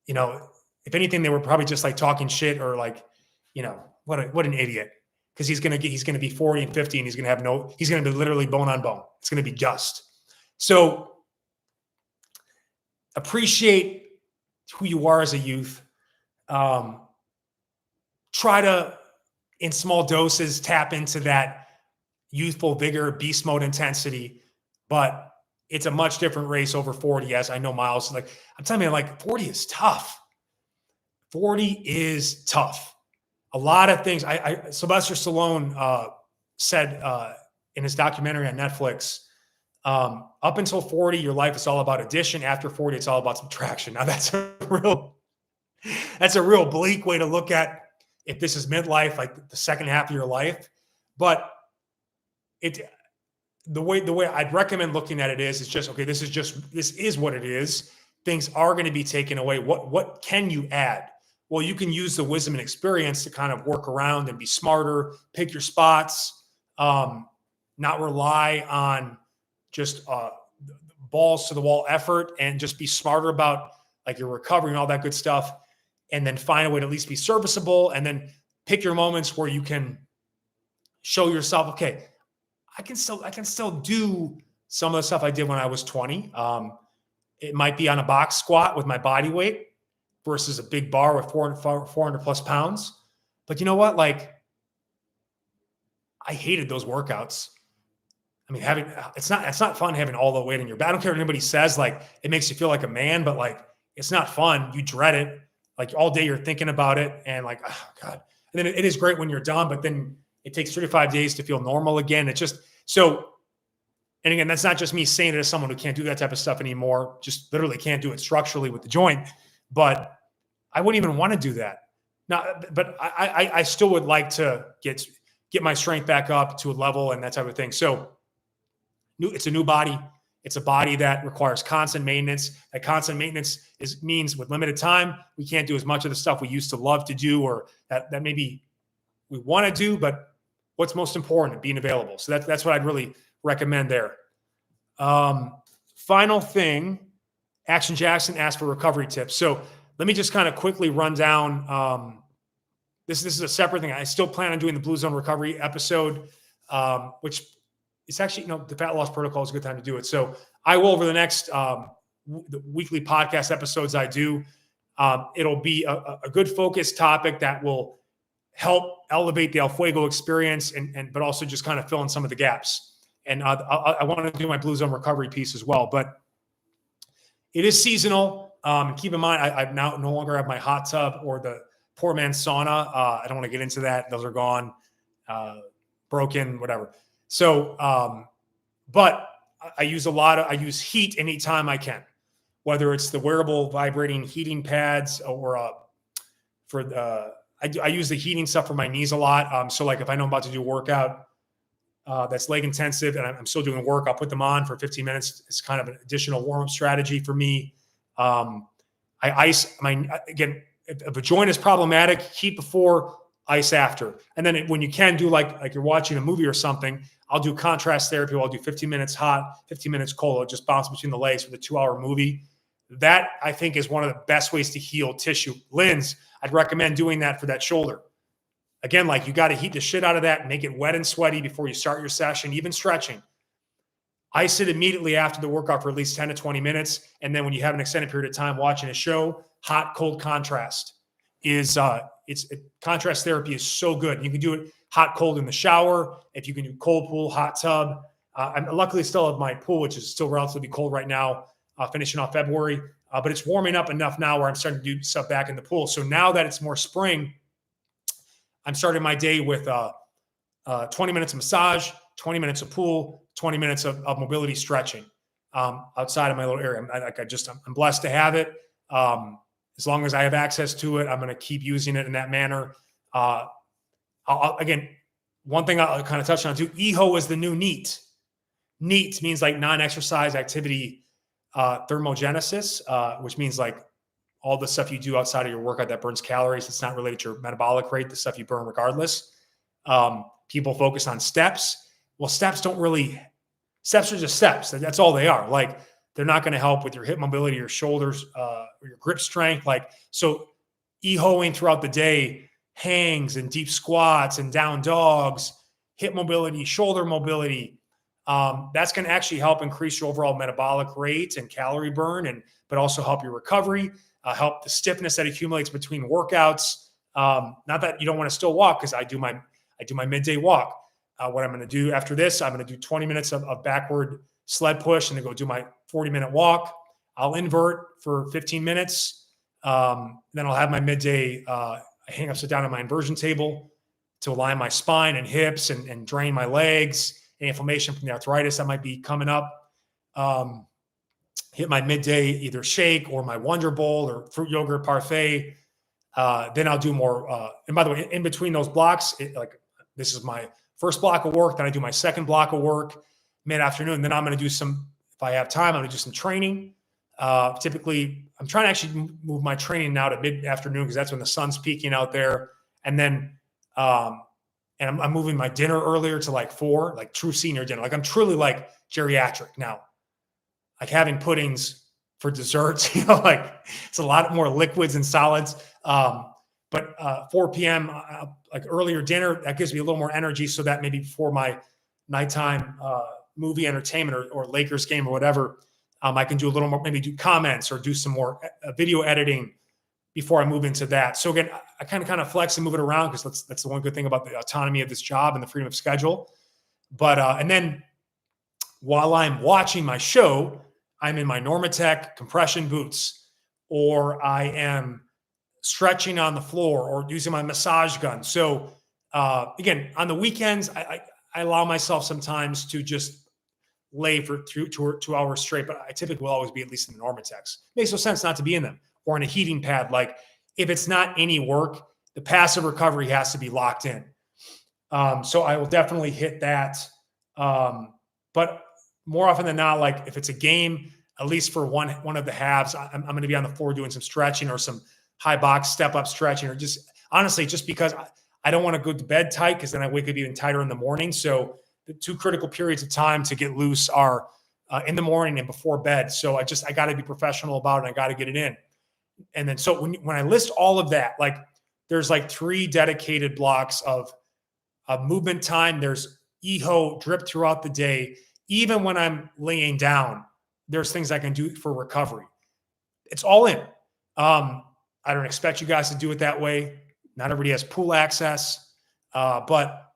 You know, if anything, they were probably just like talking shit or like, you know, what an idiot. Because he's gonna be 40 and 50 and he's gonna be literally bone on bone. It's gonna be dust. So appreciate who you are as a youth. Try to, in small doses, tap into that youthful vigor, beast mode intensity, but it's a much different race over 40. As I know, Miles, like I'm telling you, like 40 is tough. 40 is tough. A lot of things. Sylvester Stallone said in his documentary on Netflix, up until 40, your life is all about addition. After 40, it's all about subtraction. Now that's a real bleak way to look at if this is midlife, like the second half of your life. But the way I'd recommend looking at it is just, okay, this is what it is. Things are going to be taken away. What can you add? Well, you can use the wisdom and experience to kind of work around and be smarter, pick your spots, not rely on just balls to the wall effort, and just be smarter about like your recovery and all that good stuff. And then find a way to at least be serviceable, and then pick your moments where you can show yourself, okay, I can still do some of the stuff I did when I was 20. It might be on a box squat with my body weight versus a big bar with 400 plus pounds. But you know what? Like, I hated those workouts. I mean, it's not fun having all the weight in your back. I don't care what anybody says, like it makes you feel like a man, but like, it's not fun. You dread it. Like all day you're thinking about it and like, oh God. And then it is great when you're done, but then it takes 35 days to feel normal again. It's just so, and again, that's not just me saying it as someone who can't do that type of stuff anymore, just literally can't do it structurally with the joint, but I wouldn't even want to do that. Now, but I still would like to get my strength back up to a level and that type of thing. So it's a new body. It's a body that requires constant maintenance. That constant maintenance means with limited time, we can't do as much of the stuff we used to love to do, or that maybe we want to do, but what's most important, being available. So that's what I'd really recommend there. Final thing, Action Jackson asked for recovery tips. So let me just kind of quickly run down. This is a separate thing. I still plan on doing the Blue Zone recovery episode, which it's actually, the fat loss protocol is a good time to do it. So I will, over the next the weekly podcast episodes I do, it'll be a good focused topic that will help elevate the El Fuego experience but also just kind of fill in some of the gaps. And I want to do my Blue Zone recovery piece as well, but it is seasonal. Keep in mind, I now no longer have my hot tub or the poor man's sauna. I don't want to get into that. Those are gone, broken, whatever. So, but I use heat anytime I can, whether it's the wearable vibrating heating pads or I use the heating stuff for my knees a lot. So like if I know I'm about to do a workout that's leg intensive and I'm still doing work, I'll put them on for 15 minutes. It's kind of an additional warm-up strategy for me. I ice again, if a joint is problematic, heat before, ice after. And then when you can do like you're watching a movie or something, I'll do contrast therapy. I'll do 15 minutes hot, 15 minutes cold. I'll just bounce between the legs for the 2-hour movie. That I think is one of the best ways to heal tissue. Lens, I'd recommend doing that for that shoulder. Again, like you got to heat the shit out of that, make it wet and sweaty before you start your session, even stretching. Ice it immediately after the workout for at least 10 to 20 minutes. And then when you have an extended period of time watching a show, hot, cold contrast is contrast therapy is so good. You can do it hot, cold in the shower. If you can do cold pool, hot tub. I'm luckily still have my pool, which is still relatively cold right now, finishing off February. But it's warming up enough now where I'm starting to do stuff back in the pool. So now that it's more spring, I'm starting my day with 20 minutes of massage, 20 minutes of pool, 20 minutes of mobility stretching. outside of my little area. I'm blessed to have it. As long as I have access to it, I'm going to keep using it in that manner. Again, one thing I'll kind of touch on too, EHO is the new NEAT. NEAT means like non-exercise activity thermogenesis, which means like all the stuff you do outside of your workout that burns calories. It's not related to your metabolic rate, the stuff you burn regardless. People focus on steps. Well, steps are just steps. That's all they are. Like, they're not going to help with your hip mobility, your shoulders, or your grip strength. Like, so EHOing throughout the day, hangs and deep squats and down dogs, hip mobility, shoulder mobility. That's going to actually help increase your overall metabolic rate and calorie burn, but also help your recovery, help the stiffness that accumulates between workouts. Not that you don't want to still walk, because I do my midday walk. What I'm going to do after this, I'm going to do 20 minutes of backward sled push and then go do my 40-minute walk. I'll invert for 15 minutes. Then I'll have my midday hang upside down on my inversion table to align my spine and hips and drain my legs, and inflammation from the arthritis that might be coming up. Hit my midday either shake or my Wonder Bowl or fruit yogurt parfait. Then I'll do more. And by the way, in between those blocks, this is my first block of work. Then I do my second block of work mid-afternoon. Then I'm going to do if I have time, I'm going to do some training. Typically, I'm trying to actually move my training now to mid-afternoon, because that's when the sun's peaking out there. And then, and I'm moving my dinner earlier to like 4, like true senior dinner. Like, I'm truly like geriatric now, like having puddings for desserts, like it's a lot more liquids and solids. But 4 p.m., like earlier dinner, that gives me a little more energy, so that maybe before my nighttime movie entertainment or Lakers game or whatever, I can do a little more, maybe do comments or do some more video editing before I move into that. So again, I kind of flex and move it around, because that's the one good thing about the autonomy of this job and the freedom of schedule. But and then while I'm watching my show, I'm in my Normatec compression boots, or I am stretching on the floor or using my massage gun. So again, on the weekends, I allow myself sometimes to just lay for 2 hours straight, but I typically will always be at least in the Normatecs. Makes no sense not to be in them, or in a heating pad. Like, if it's not any work, the passive recovery has to be locked in. So I will definitely hit that. But more often than not, like if it's a game, at least for one of the halves, I'm going to be on the floor doing some stretching or some high box step up stretching, or just honestly, just because I don't want to go to bed tight, because then I wake up even tighter in the morning. So the 2 critical periods of time to get loose are in the morning and before bed. So I got to be professional about it. I got to get it in. And then, so when I list all of that, like there's like 3 dedicated blocks of movement time. There's EHO drip throughout the day. Even when I'm laying down, there's things I can do for recovery. It's all in. I don't expect you guys to do it that way. Not everybody has pool access, but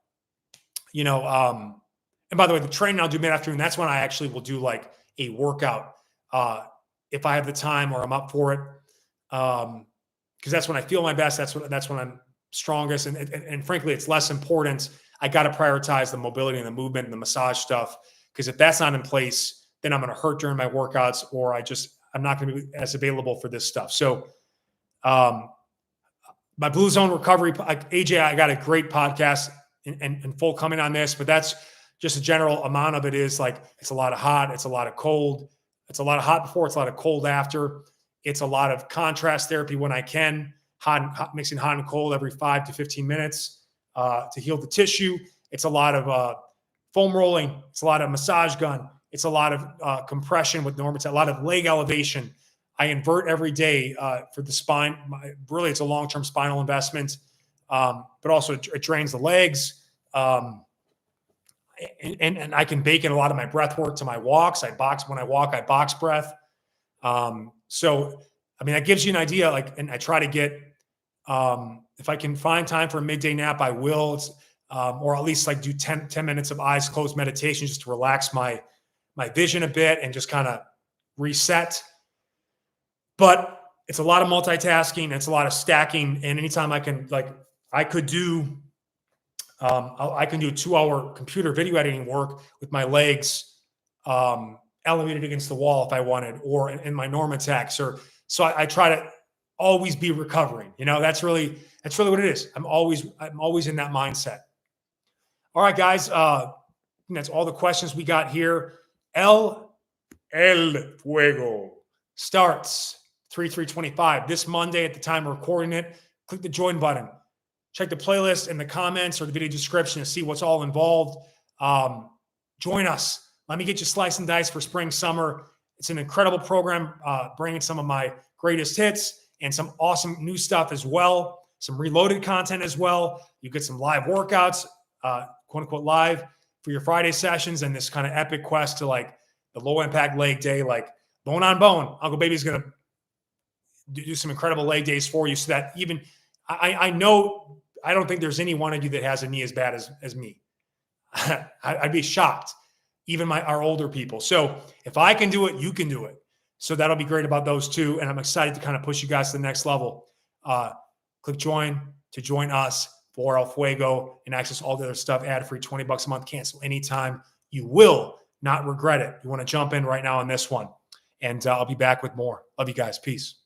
and by the way, the training I'll do mid-afternoon, that's when I actually will do like a workout. If I have the time or I'm up for it. Because that's when I feel my best. That's when I'm strongest. And frankly, it's less important. I got to prioritize the mobility and the movement and the massage stuff. Because if that's not in place, then I'm going to hurt during my workouts, or I'm not going to be as available for this stuff. So, my Blue Zone recovery, AJ, I got a great podcast and full coming on this, but that's just a general amount of it is like, it's a lot of hot, it's a lot of cold, it's a lot of hot before, it's a lot of cold after. It's a lot of contrast therapy when I can, mixing hot and cold every 5 to 15 minutes to heal the tissue. It's a lot of foam rolling. It's a lot of massage gun. It's a lot of compression with Normatec, a lot of leg elevation. I invert every day for the spine. Really, it's a long-term spinal investment, but also it drains the legs. And I can bake in a lot of my breath work to my walks. When I walk, I box breath. So, I mean, that gives you an idea, like, and I try to get, if I can find time for a midday nap, I will, or at least like do 10 minutes of eyes closed meditation, just to relax my vision a bit and just kind of reset. But it's a lot of multitasking. It's a lot of stacking. And anytime I can, like, I can do a 2-hour computer video editing work with my legs, elevated against the wall if I wanted, or in my norm attacks. Or so I try to always be recovering. That's really what it is. I'm always in that mindset. All right, guys. That's all the questions we got here. El Fuego starts 3/3/25 this Monday at the time of recording it. Click the join button. Check the playlist in the comments or the video description to see what's all involved. Join us. Let me get you slice and dice for spring, summer. It's an incredible program, bringing some of my greatest hits and some awesome new stuff as well. Some reloaded content as well. You get some live workouts, quote unquote live, for your Friday sessions, and this kind of epic quest to like the low impact leg day, like bone on bone. Uncle Baby's going to do some incredible leg days for you, so that even I know, I don't think there's any one of you that has a knee as bad as me. I'd be shocked, even our older people. So if I can do it, you can do it. So that'll be great about those two. And I'm excited to kind of push you guys to the next level. Click join to join us for El Fuego and access all the other stuff ad-free, $20 a month, cancel anytime. You will not regret it. You want to jump in right now on this one. And I'll be back with more. Love you guys. Peace.